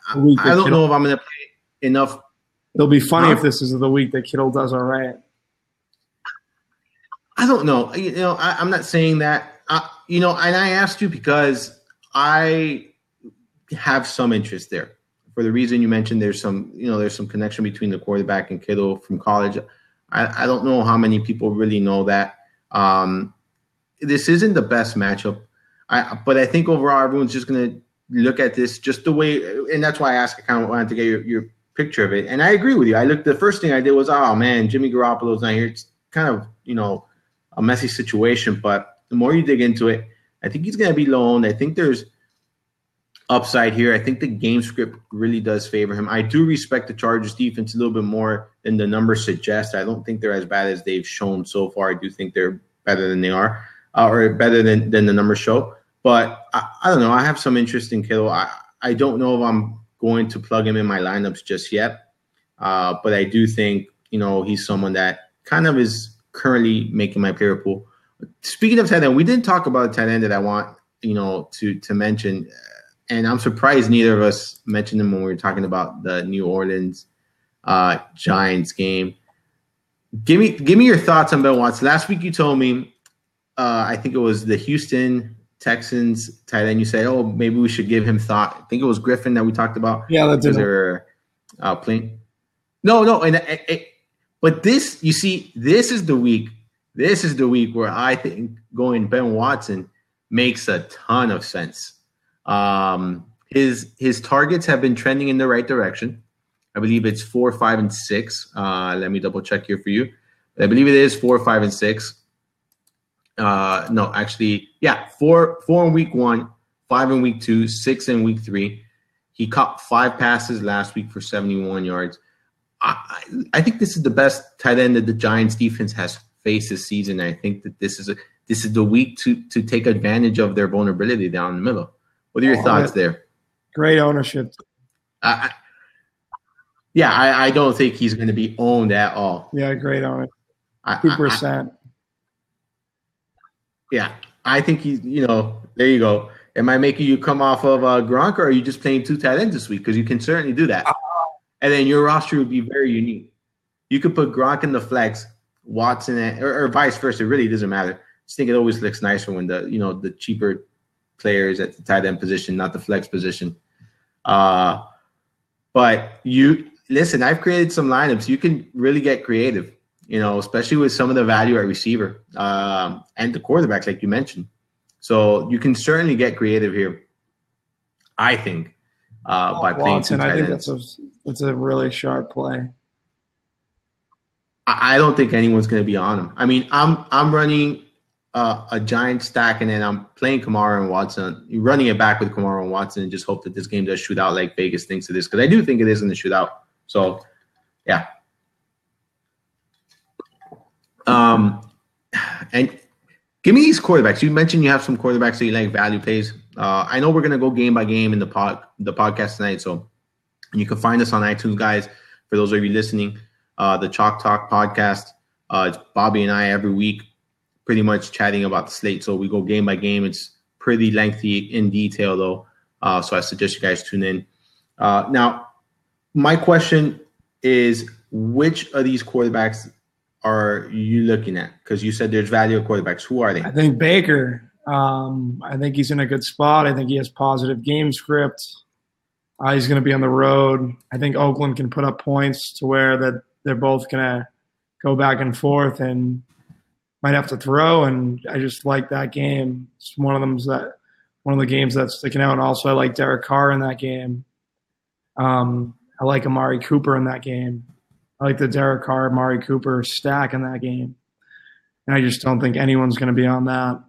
I don't know if I'm going to play enough. It'll be funny if this is the week that Kittle does all right. I don't know. I'm not saying that. And I asked you because I have some interest there. For the reason you mentioned, there's some connection between the quarterback and Kittle from college. I don't know how many people really know that. This isn't the best matchup. But I think overall everyone's just going to look at this just the way, and that's why I asked. I kind of wanted to get your picture of it. And I agree with you. The first thing I did was, oh man, Jimmy Garoppolo's not here. It's kind of, a messy situation. But the more you dig into it, I think he's going to be low owned. I think there's upside here. I think the game script really does favor him. I do respect the Chargers defense a little bit more than the numbers suggest. I don't think they're as bad as they've shown so far. I do think they're better than they are, or better than the numbers show. But I don't know. I have some interest in Kittle. I don't know if I'm going to plug him in my lineups just yet. But I do think, he's someone that kind of is currently making my player pool. Speaking of tight end, we didn't talk about a tight end that I want, to mention. And I'm surprised neither of us mentioned him when we were talking about the New Orleans Giants game. Give me your thoughts on Ben Watson. Last week you told me, I think it was the Houston Texans tight end. You said, oh, maybe we should give him thought. I think it was Griffin that we talked about. Yeah, that's it. Playing. No. But this, you see, this is the week This is the week where I think going Ben Watson makes a ton of sense. His targets have been trending in the right direction. I believe it's 4, 5, and 6. Let me double check here for you. I believe it is 4, 5, and 6. No, actually, yeah, 4 in week 1, 5 in week 2, 6 in week 3. He caught 5 passes last week for 71 yards. I think this is the best tight end that the Giants defense has faced this season. I think that this is the week to take advantage of their vulnerability down the middle. What are your thoughts there? Great ownership. I don't think he's going to be owned at all. Yeah, great ownership. 2%. Yeah, I think he's, there you go. Am I making you come off of Gronk, or are you just playing 2 tight ends this week? Because you can certainly do that. And then your roster would be very unique. You could put Gronk in the flex, Watson, or vice versa. It really doesn't matter. I just think it always looks nicer when the cheaper players at the tight end position, not the flex position. But listen, I've created some lineups. You can really get creative, especially with some of the value at receiver and the quarterbacks, like you mentioned. So you can certainly get creative here, I think, by playing 2 tight ends. I think that's a really sharp play. I don't think anyone's going to be on him. I mean, I'm running a giant stack, and then I'm playing Kamara and Watson. You're running it back with Kamara and Watson, and just hope that this game does shoot out like Vegas thinks it is, because I do think it is going to shoot out. So, yeah. And give me these quarterbacks. You mentioned you have some quarterbacks that you like value plays. I know we're going to go game by game in the podcast tonight, so you can find us on iTunes, guys. For those of you listening, the Chalk Talk podcast. It's Bobby and I every week, pretty much chatting about the slate. So we go game by game. It's pretty lengthy in detail, though. So I suggest you guys tune in. Now, my question is, which of these quarterbacks are you looking at? Because you said there's value of quarterbacks. Who are they? I think Baker. I think he's in a good spot. I think he has positive game script. He's going to be on the road. I think Oakland can put up points to where that they're both going to go back and forth and might have to throw. And I just like that game. It's one of the games that's sticking out. And also I like Derek Carr in that game. I like Amari Cooper in that game. I like the Derek Carr, Amari Cooper stack in that game. And I just don't think anyone's going to be on that.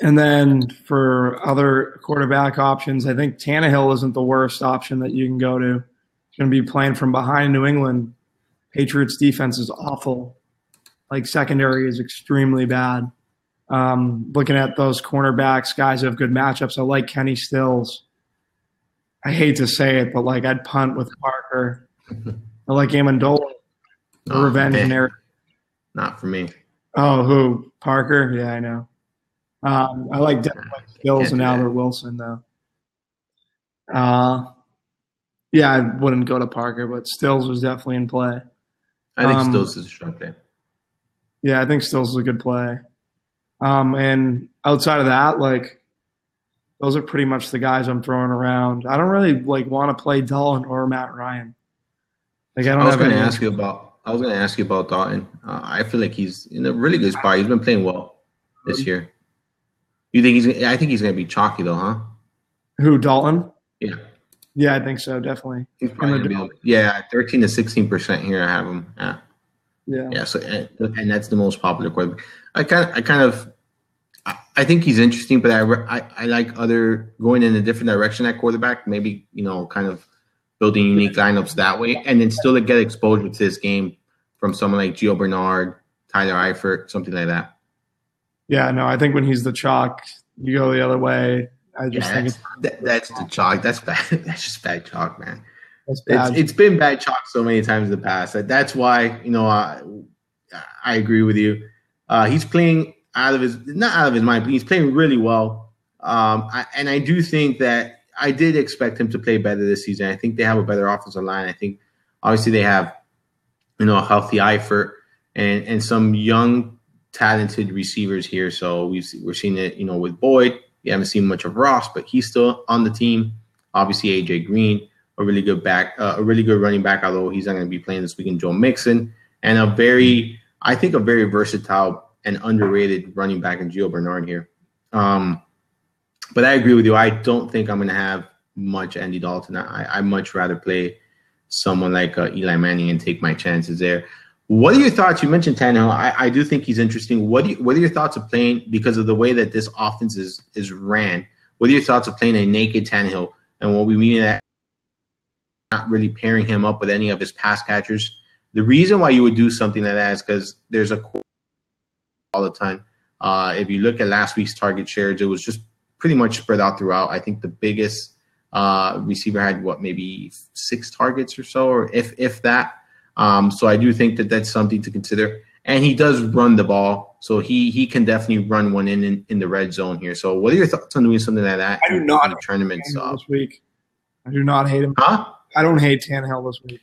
And then for other quarterback options, I think Tannehill isn't the worst option that you can go to. He's going to be playing from behind New England. Patriots defense is awful. Like, secondary is extremely bad. Looking at those cornerbacks, guys who have good matchups, I like Kenny Stills. I hate to say it, but I'd punt with Parker. I like Amendola. Revenge narrative. Not for me. Oh, who? Parker? Yeah, I know. I like Stills and Albert Wilson, though. Yeah, I wouldn't go to Parker, but Stills was definitely in play. I think Stills is a strong play. Yeah, I think Stills is a good play. And outside of that, those are pretty much the guys I'm throwing around. I don't really want to play Dalton or Matt Ryan. I was going to ask you about Dalton. I feel like he's in a really good spot. He's been playing well this year. You think I think he's going to be chalky though, huh? Who, Dalton? Yeah. Yeah, I think so, definitely. He's probably 13 to 16% here. I have him. Yeah. So and that's the most popular quarterback. I think he's interesting, but I like going in a different direction at quarterback. Maybe kind of building unique lineups that way, and then still to get exposure to this game from someone like Gio Bernard, Tyler Eifert, something like that. Yeah, no, I think when he's the chalk, you go the other way. I just think that's the chalk. That's bad. That's just bad chalk, man. That's bad. It's been bad chalk so many times in the past. That's why I agree with you. He's playing not out of his mind, but he's playing really well. And I do think that I did expect him to play better this season. I think they have a better offensive line. I think obviously they have a healthy Eifert and some young talented receivers here. So we're seeing it, with Boyd. You haven't seen much of Ross, but he's still on the team. Obviously, AJ Green, a really good running back, although he's not going to be playing this weekend. Joe Mixon, and a very I think a very versatile and underrated running back in Gio Bernard here. But I agree with you. I don't think I'm going to have much Andy Dalton. I much rather play someone like Eli Manning and take my chances there. What are your thoughts? You mentioned Tannehill. I do think he's interesting. What are your thoughts of playing, because of the way that this offense is ran, what are your thoughts of playing a naked Tannehill? And what we mean that not really pairing him up with any of his pass catchers. The reason why you would do something like that is because there's a all the time. If you look at last week's target shares, it was just pretty much spread out throughout. I think the biggest receiver had maybe 6 targets or so, or if that. So I do think that that's something to consider. And he does run the ball, so he can definitely run one in the red zone here. So what are your thoughts on doing something like that? I do not in tournaments this week. I do not hate him. Huh? I don't hate Tannehill this week.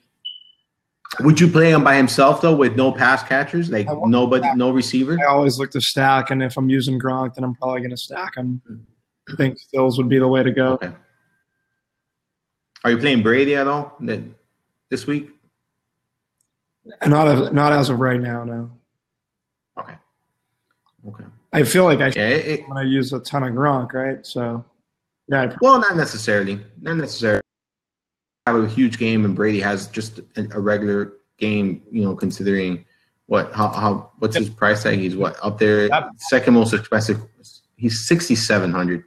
Would you play him by himself though, with no pass catchers, like nobody, no receiver? I always look to stack, and if I'm using Gronk, then I'm probably going to stack him. I think Stills would be the way to go. Okay. Are you playing Brady at all this week? Not as of right now, no. Okay. I feel like I'm going to use a ton of Gronk, right? So, yeah. Well, not necessarily. Have a huge game, and Brady has just a regular game. Considering what's his price tag? He's up there, second most expensive. He's 6,700.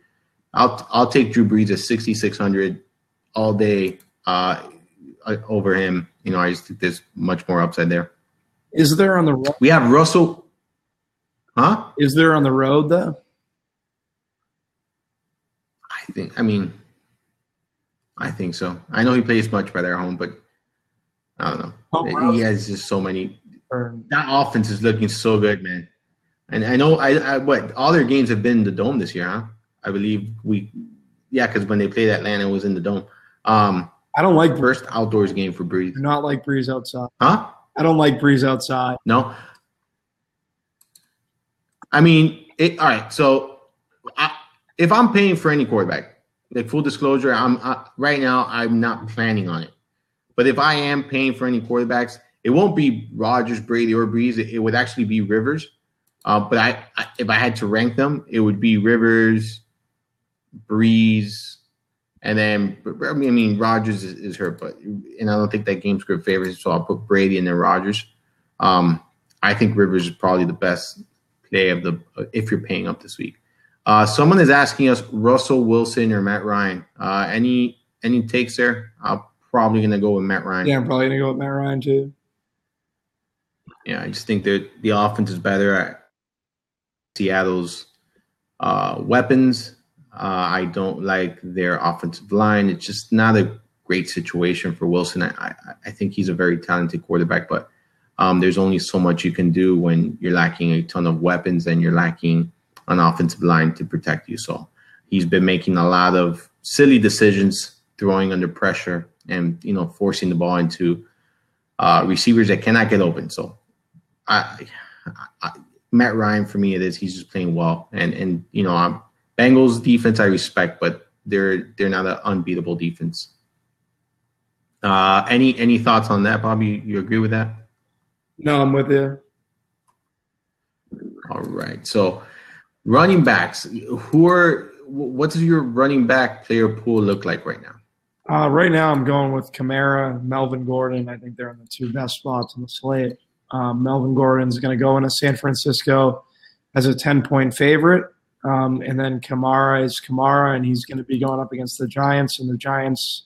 I'll take Drew Brees at 6,600 all day over him. I just think there's much more upside there. Is there on the road? We have Russell. Huh? Is there on the road though? I think so. I know he plays much better at home, but I don't know. He has just so many. That offense is looking so good, man. And I know all their games have been in the Dome this year, huh? I believe because when they played Atlanta, it was in the Dome. I don't like first outdoors game for Breeze. Do not like Breeze outside. Huh? I don't like Breeze outside. No. All right. So if I'm paying for any quarterback, like full disclosure, right now I'm not planning on it. But if I am paying for any quarterbacks, it won't be Rodgers, Brady, or Breeze. It would actually be Rivers. But if I had to rank them, it would be Rivers, Breeze, and then Rodgers is hurt, and I don't think that game script favors, so I'll put Brady and then Rodgers. I think Rivers is probably the best play if you're paying up this week. Someone is asking us Russell Wilson or Matt Ryan. Any takes there? I'm probably gonna go with Matt Ryan. Yeah, I'm probably gonna go with Matt Ryan too. Yeah, I just think that the offense is better at Seattle's weapons. I don't like their offensive line. It's just not a great situation for Wilson. I think he's a very talented quarterback, but there's only so much you can do when you're lacking a ton of weapons and you're lacking an offensive line to protect you. So he's been making a lot of silly decisions, throwing under pressure and, forcing the ball into receivers that cannot get open. So Matt Ryan, for me, he's just playing well. And Bengals defense I respect, but they're not an unbeatable defense. Any thoughts on that, Bobby? You agree with that? No, I'm with you. All right. So running backs, what does your running back player pool look like right now? Right now I'm going with Kamara, Melvin Gordon. I think they're in the 2 best spots on the slate. Melvin Gordon's going to go into San Francisco as a 10-point favorite. And then Kamara is Kamara, and he's going to be going up against the Giants, and the Giants'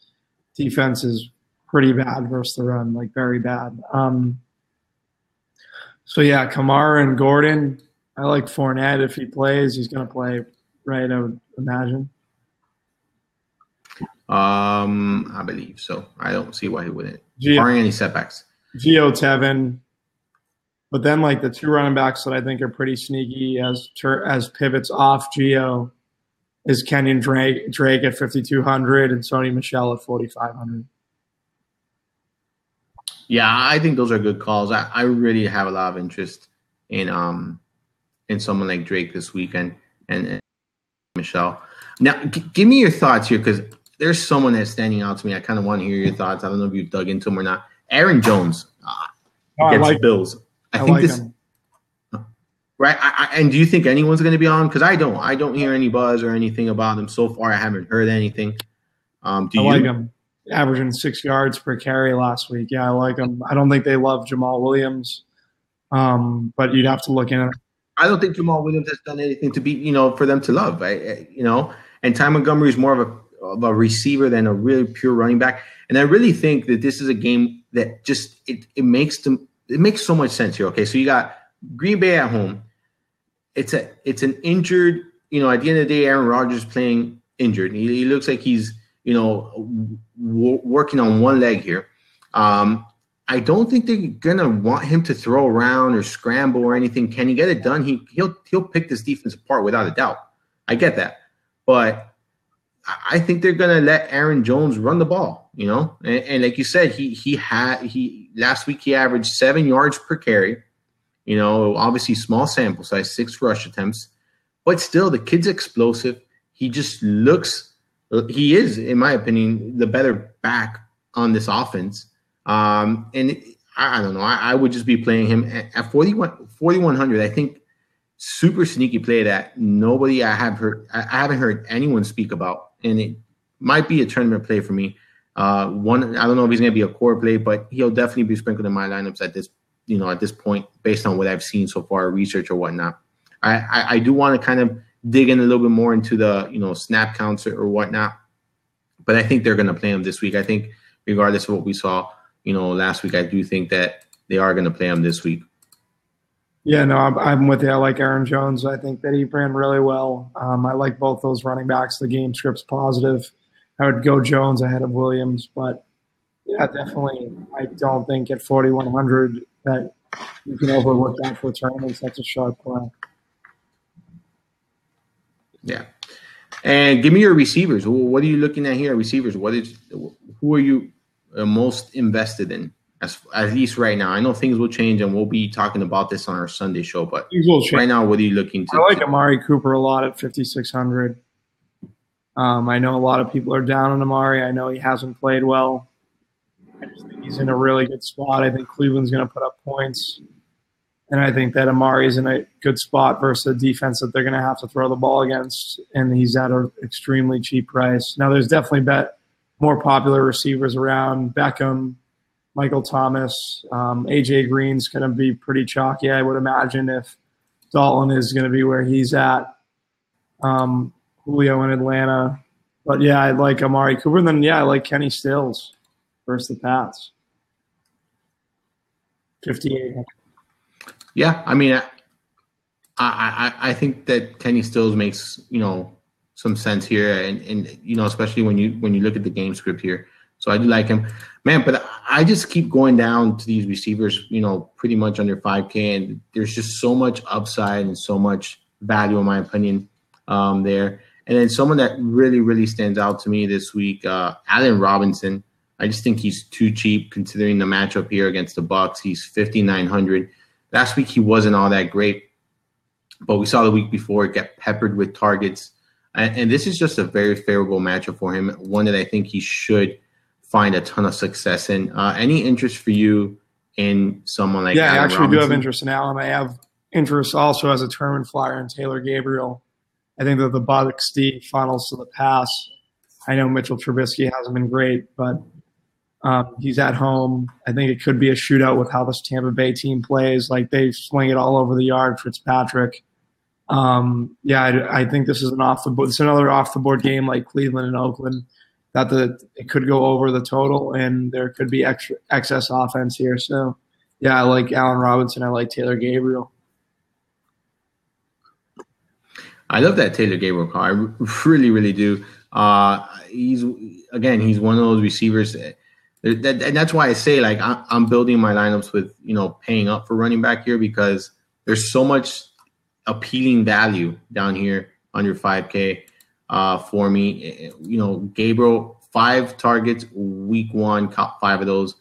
defense is pretty bad versus the run, like very bad. So, yeah, Kamara and Gordon. I like Fournette. If he plays, he's going to play, right, I would imagine. I believe so. I don't see why he wouldn't, barring any setbacks. Gio, Tevin. But then, like, the 2 running backs that I think are pretty sneaky as pivots off Gio is Kenyon Drake at 5,200 and Sony Michel at 4,500. Yeah, I think those are good calls. I really have a lot of interest in someone like Drake this weekend and Michel. Now, give me your thoughts here, because there's someone that's standing out to me. I kind of want to hear your thoughts. I don't know if you've dug into him or not. Aaron Jones against the Bills. I think Right. And do you think anyone's going to be on? Because I don't. I don't hear any buzz or anything about him so far. I haven't heard anything. Do I you? like him. Averaging 6 yards per carry last week. Yeah, I like him. I don't think they love Jamal Williams, but you'd have to look in. I don't think Jamal Williams has done anything to be, for them to love. And Ty Montgomery is more of a receiver than a really pure running back. And I really think that this is a game that just it makes so much sense here. Okay, so you got Green Bay at home. It's an injured. At the end of the day, Aaron Rodgers playing injured. He looks like he's working on one leg here. I don't think they're gonna want him to throw around or scramble or anything. Can he get it done? He'll pick this defense apart without a doubt. I get that, but I think they're gonna let Aaron Jones run the ball. And like you said, he last week he averaged 7 yards per carry. Obviously small sample size, 6 rush attempts, but still the kid's explosive. He just looks. He is, in my opinion, the better back on this offense. And I don't know. I would just be playing him at 4,100. I think super sneaky play that I haven't heard anyone speak about, and it might be a tournament play for me. I don't know if he's going to be a core play, but he'll definitely be sprinkled in my lineups at this point, based on what I've seen so far, research or whatnot. I do want to kind of dig in a little bit more into the snap counts or whatnot, but I think they're going to play him this week. I think regardless of what we saw last week, I do think that they are going to play him this week. Yeah, no, I'm with you. I like Aaron Jones. I think that he ran really well. I like both those running backs. The game script's positive. I would go Jones ahead of Williams, but yeah, definitely. I don't think at 4,100 that you can overlook that for tournaments. That's a sharp play. Yeah. And give me your receivers. What are you looking at here? Receivers. Who are you most invested in, at least right now? I know things will change, and we'll be talking about this on our Sunday show. But right now, what are you looking to? I like Amari Cooper a lot at 5,600. I know a lot of people are down on Amari. I know he hasn't played well. I just think he's in a really good spot. I think Cleveland's going to put up points. And I think that Amari's in a good spot versus a defense that they're going to have to throw the ball against, and he's at an extremely cheap price. Now, there's definitely more popular receivers around. Beckham, Michael Thomas, A.J. Green's going to be pretty chalky, I would imagine, if Dalton is going to be where he's at. Julio in Atlanta. But, yeah, I like Amari Cooper. And then, yeah, I like Kenny Stills versus the Pats. 58. Yeah, I mean, I think that Kenny Stills makes some sense here, and especially when you look at the game script here. So I do like him, man. But I just keep going down to these receivers, pretty much under 5K, and there's just so much upside and so much value, in my opinion, there. And then someone that really, really stands out to me this week, Allen Robinson. I just think he's too cheap considering the matchup here against the Bucs. He's 5,900. Last week he wasn't all that great, but we saw the week before get peppered with targets. And this is just a very favorable matchup for him, one that I think he should find a ton of success in. Any interest for you in someone like Allen I actually Robinson? do have interest in Allen. I have interest also as a tournament flyer in Taylor Gabriel. I think that the Bucs D funnels to the pass. I know Mitchell Trubisky hasn't been great, but he's at home. I think it could be a shootout with how this Tampa Bay team plays. Like, they sling it all over the yard. Fitzpatrick. I think this is it's another off the board game like Cleveland and Oakland. It could go over the total, and there could be excess offense here. So, yeah, I like Allen Robinson. I like Taylor Gabriel. I love that Taylor Gabriel call. I really, really do. He's one of those receivers and that's why I say, like, I'm building my lineups with, paying up for running back here, because there's so much appealing value down here under 5K for me. Gabriel, 5 targets week 1, caught 5 of those,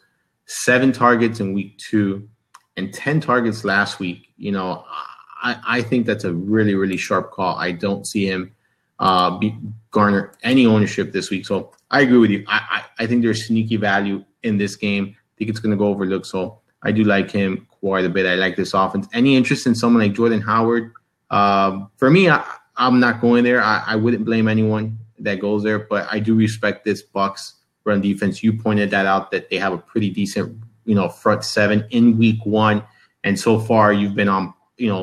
7 targets in week 2, and 10 targets last week. I think that's a really, really sharp call. I don't see him garner any ownership this week. So I agree with you. I think there's sneaky value in this game. I think it's going to go overlooked. So I do like him quite a bit. I like this offense. Any interest in someone like Jordan Howard? For me, I'm not going there. I wouldn't blame anyone that goes there, but I do respect this Bucs run defense. You pointed that out, that they have a pretty decent, front seven in week one. And so far you've been on,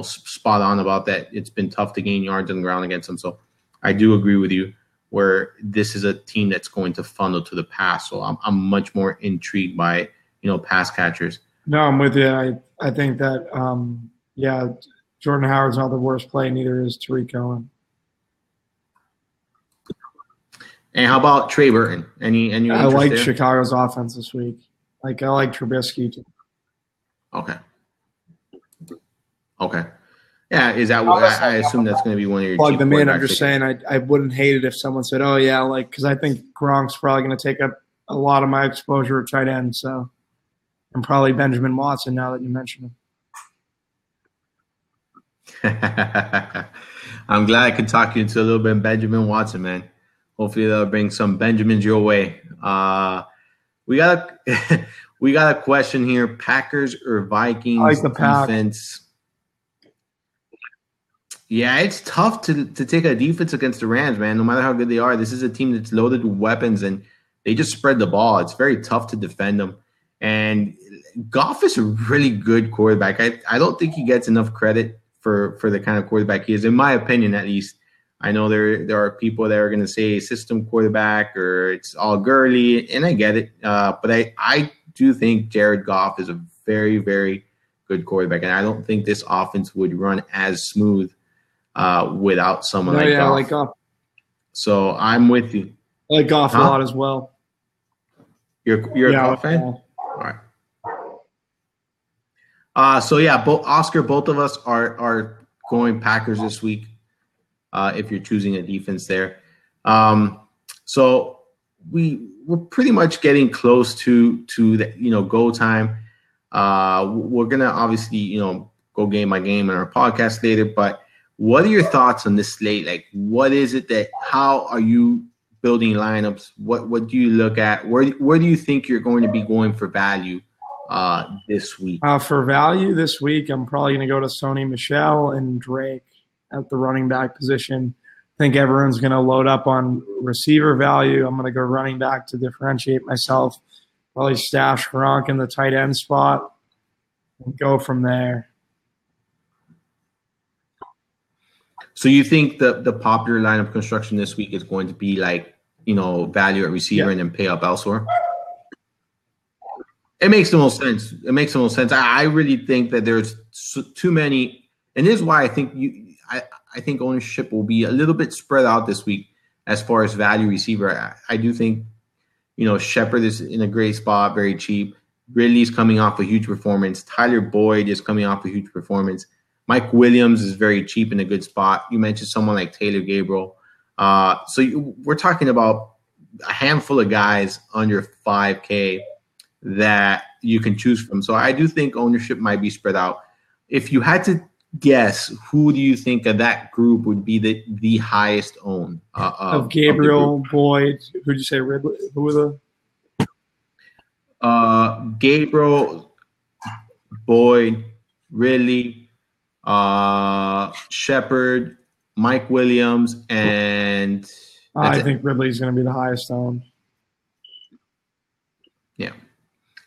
spot on about that. It's been tough to gain yards on the ground against them. So I do agree with you where this is a team that's going to funnel to the pass. So I'm much more intrigued by, pass catchers. No, I'm with you. I think that, Jordan Howard's not the worst play. Neither is Tariq Cohen. And how about Trey Burton? Any I like there? Chicago's offense this week. I like Trubisky too. Okay. Yeah, is that what I assume that's going to be one of your plug them in? I'm tickets. just saying I wouldn't hate it if someone said, "Oh yeah," because I think Gronk's probably going to take up a lot of my exposure at tight end. So, and probably Benjamin Watson now that you mention him. I'm glad I could talk you into a little bit of Benjamin Watson, man. Hopefully that'll bring some Benjamins your way. We got a question here: Packers or Vikings I like the defense? Yeah, it's tough to take a defense against the Rams, man. No matter how good they are, this is a team that's loaded with weapons, and they just spread the ball. It's very tough to defend them. And Goff is a really good quarterback. I don't think he gets enough credit for the kind of quarterback he is, in my opinion, at least. I know there are people that are going to say system quarterback or it's all girly, and I get it. But I do think Jared Goff is a very, very good quarterback, and I don't think this offense would run as smooth without someone like Goff. I like Goff. So I'm with you. I like Goff a lot as well. You're a Goff fan? All right. So yeah, both of us are going Packers this week. If you're choosing a defense there. So we're pretty much getting close to the, go time. We're going to obviously, go game by game in our podcast later, but what are your thoughts on this slate? Like, what is it how are you building lineups? What do you look at? Where do you think you're going to be going for value this week? For value this week, I'm probably going to go to Sony Michel and Drake at the running back position. I think everyone's going to load up on receiver value. I'm going to go running back to differentiate myself. Probably stash Gronk in the tight end spot and go from there. So you think the popular lineup construction this week is going to be like, value at receiver and then pay up elsewhere? It makes the most sense. I really think that there's too many, and this is why I think I think ownership will be a little bit spread out this week as far as value receiver. I do think, Shepard is in a great spot, very cheap. Ridley's coming off a huge performance. Tyler Boyd is coming off a huge performance. Mike Williams is very cheap in a good spot. You mentioned someone like Taylor Gabriel. We're talking about a handful of guys under 5K that you can choose from. So I do think ownership might be spread out. If you had to guess, who do you think of that group would be the highest owned? Of Gabriel, Boyd, who'd you say Ridley? Who were the? Gabriel, Boyd, Ridley, Shepard, Mike Williams, and I think Ridley's going to be the highest owned. Yeah,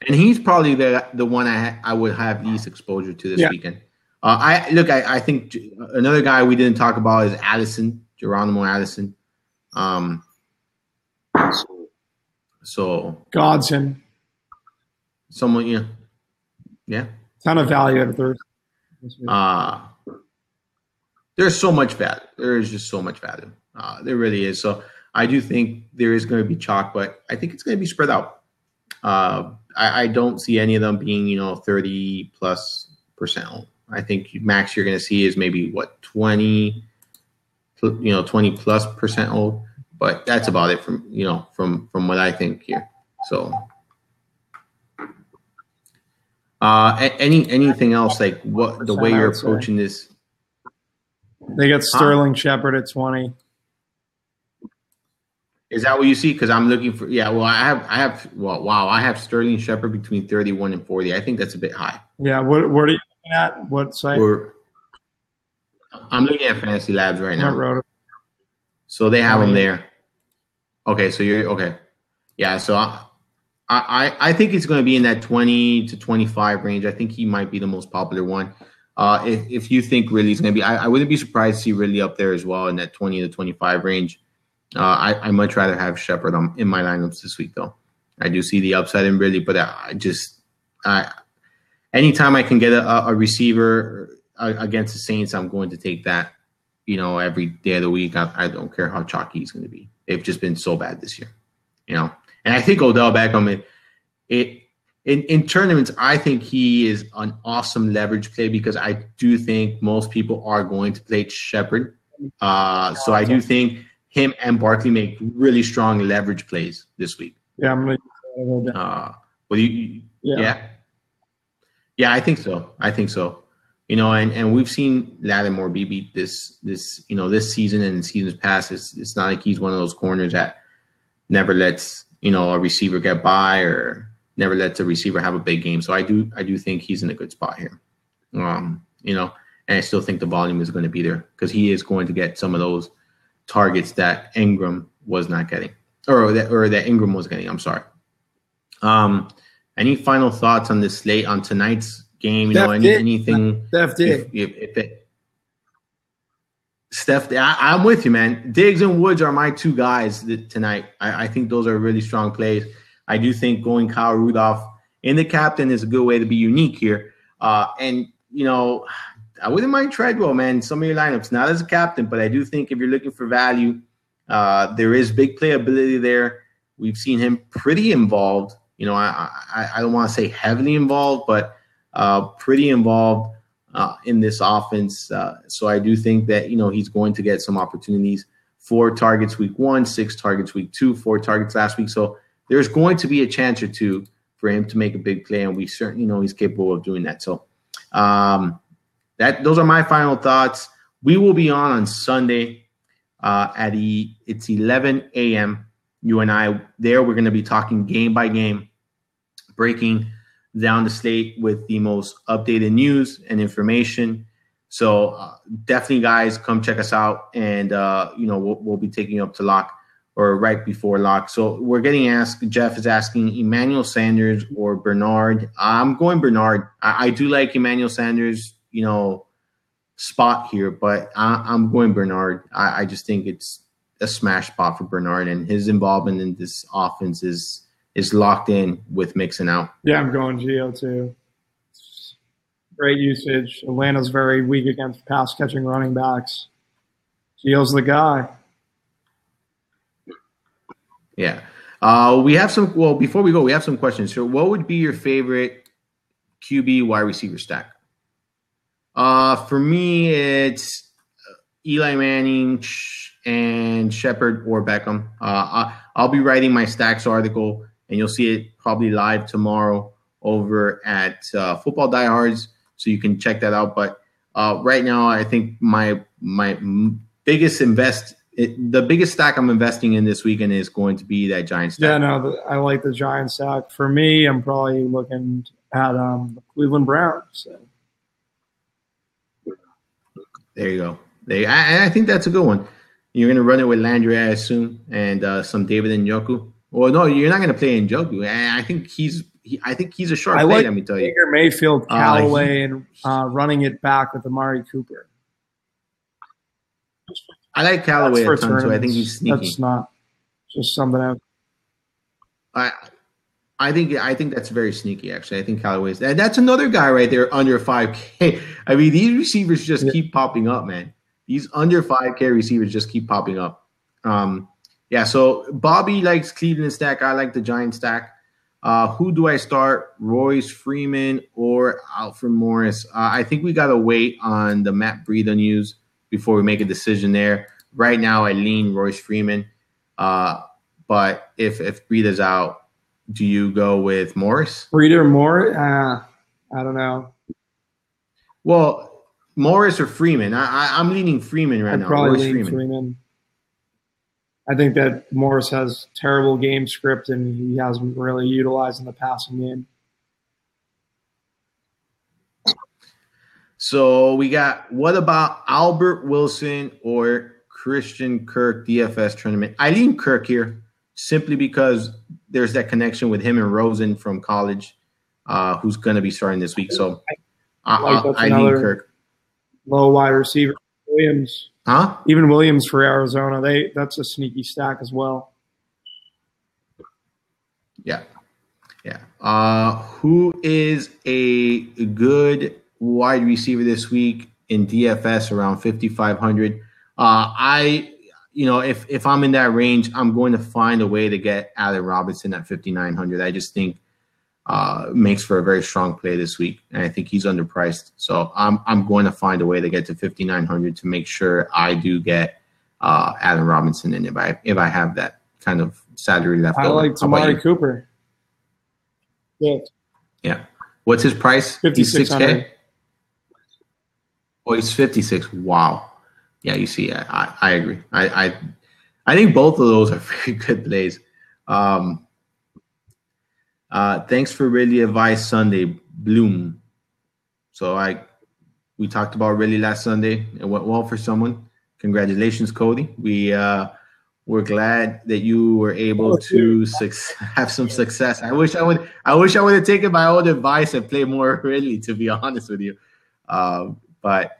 and he's probably the one I would have least exposure to this weekend. I think another guy we didn't talk about is Addison, Geronimo Addison. So Godson. Someone, yeah. Ton of value at third. There's so much value. There is just so much value. There really is. So I do think there is going to be chalk, but I think it's going to be spread out. I don't see any of them being, 30+% owned. I think max you're going to see is maybe 20+% old, but that's about it from what I think here. So, anything else, like what the way you're approaching this? They got Sterling Shepard at 20. Is that what you see? Because I'm looking for. Yeah. Well, I have Sterling Shepard between 31 and 40. I think that's a bit high. Yeah. What are you looking at? What site? I'm looking at Fantasy Labs right now. What So they have him there. Okay. So you're okay. Yeah. So I think it's going to be in that 20 to 25 range. I think he might be the most popular one. If you think Ridley's going to be, I wouldn't be surprised to see Ridley up there as well in that 20 to 25 range. I much rather have Shepard in my lineups this week, though. I do see the upside in Ridley, but anytime I can get a receiver against the Saints, I'm going to take that. Every day of the week. I don't care how chalky he's going to be. They've just been so bad this year, and I think Odell Beckham. In tournaments, I think he is an awesome leverage play because I do think most people are going to play Shepard. So I do think him and Barkley make really strong leverage plays this week. Yeah, I'm going to. Yeah, I think so. And we've seen Lattimore be beat this season and in seasons past. It's not like he's one of those corners that never lets a receiver get by or never lets a receiver have a big game. So I do think he's in a good spot here. And I still think the volume is going to be there because he is going to get some of those targets that Ingram was not getting, or that Ingram was getting. I'm sorry. Any final thoughts on this slate on tonight's game? Anything? Steph, I'm with you, man. Diggs and Woods are my two guys tonight. I think those are really strong plays. I do think going Kyle Rudolph in the captain is a good way to be unique here. I wouldn't mind Treadwell, man. Some of your lineups, not as a captain, but I do think if you're looking for value, there is big playability there. We've seen him pretty involved. I don't want to say heavily involved, but pretty involved in this offense. So I do think that, he's going to get some opportunities. 4 targets week 1, 6 targets week 2, 4 targets last week. So there's going to be a chance or two for him to make a big play, and we certainly know he's capable of doing that. So those are my final thoughts. We will be on Sunday it's 11 a.m. You and I there. We're going to be talking game by game, breaking down the slate with the most updated news and information. So definitely, guys, come check us out, and we'll be taking you up to lock or right before lock. So we're getting asked. Jeff is asking Emmanuel Sanders or Bernard. I'm going Bernard. I do like Emmanuel Sanders, spot here, but I'm going Bernard. I just think it's a smash spot for Bernard, and his involvement in this offense is locked in with Mixon out. Yeah, I'm going Gio too. Great usage. Atlanta's very weak against pass-catching running backs. Gio's the guy. Yeah. We have some – well, before we go, we have some questions. So what would be your favorite QB wide receiver stack? For me, it's Eli Manning and Shepard or Beckham. I'll be writing my stacks article, and you'll see it probably live tomorrow over at Football Diehards, so you can check that out. But right now, I think my biggest the biggest stack I'm investing in this weekend is going to be that Giants stack. Yeah, no, I like the Giants stack. For me, I'm probably looking at the Cleveland Browns. So. There you go. I think that's a good one. You're going to run it with Landry, I assume, and some David Njoku. Well, no, you're not going to play Njoku. I think he's a sharp play, let me tell you. Baker Mayfield, Callaway, and running it back with Amari Cooper. I like Callaway a ton, too. I think he's sneaky. That's not just something else. I think that's very sneaky, actually. I think Callaway's – that's another guy right there under 5K. I mean, these receivers just keep popping up, man. These under 5K receivers just keep popping up. So Bobby likes Cleveland stack. I like the Giants stack. Who do I start, Royce Freeman or Alfred Morris? I think we got to wait on the Matt Breida news before we make a decision there. Right now, I lean Royce Freeman. But if Breida's out, do you go with Morris? Breida or Morris? I don't know. Well, Morris or Freeman? I'm leaning Freeman right now. Probably lean Freeman. I think that Morris has terrible game script, and he hasn't really utilized in the passing game. So we got, what about Albert Wilson or Christian Kirk DFS tournament? I lean Kirk here simply because there's that connection with him and Rosen from college, who's going to be starting this week. So I lean Kirk. Low wide receiver. Williams. Huh? Even Williams for Arizona. That's a sneaky stack as well. Yeah. Who is a good wide receiver this week in DFS around 5,500? If I'm in that range, I'm going to find a way to get Allen Robinson at 5,900. I just think makes for a very strong play this week, and I think he's underpriced. So I'm going to find a way to get to 5,900 to make sure I do get Allen Robinson in if I have that kind of salary left over. I like Amari Cooper. Yeah. What's his price? 5,600. Oh, he's 56. Wow. Yeah, you see, I agree. I think both of those are very good plays. Thanks for Ridley advice Sunday, Bloom. So we talked about Ridley last Sunday. It went well for someone. Congratulations, Cody. We're glad that you were able to have some success. I wish I would have taken my own advice and played more Ridley, to be honest with you. But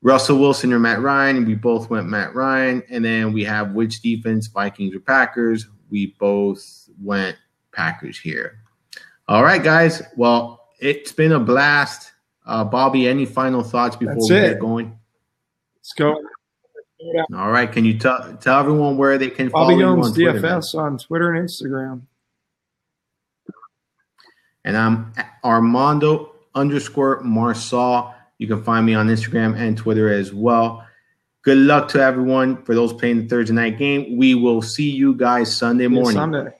Russell Wilson or Matt Ryan, we both went Matt Ryan. And then we have which defense, Vikings or Packers. We both went Packers here. All right, guys. Well, it's been a blast. Bobby, any final thoughts before we get going? Let's go. All right. Can you tell everyone where they can follow Bobby you Gomes on Twitter? DFS on Twitter and Instagram. And I'm Armando _Marsal. You can find me on Instagram and Twitter as well. Good luck to everyone for those playing the Thursday night game. We will see you guys Sunday morning. Sunday.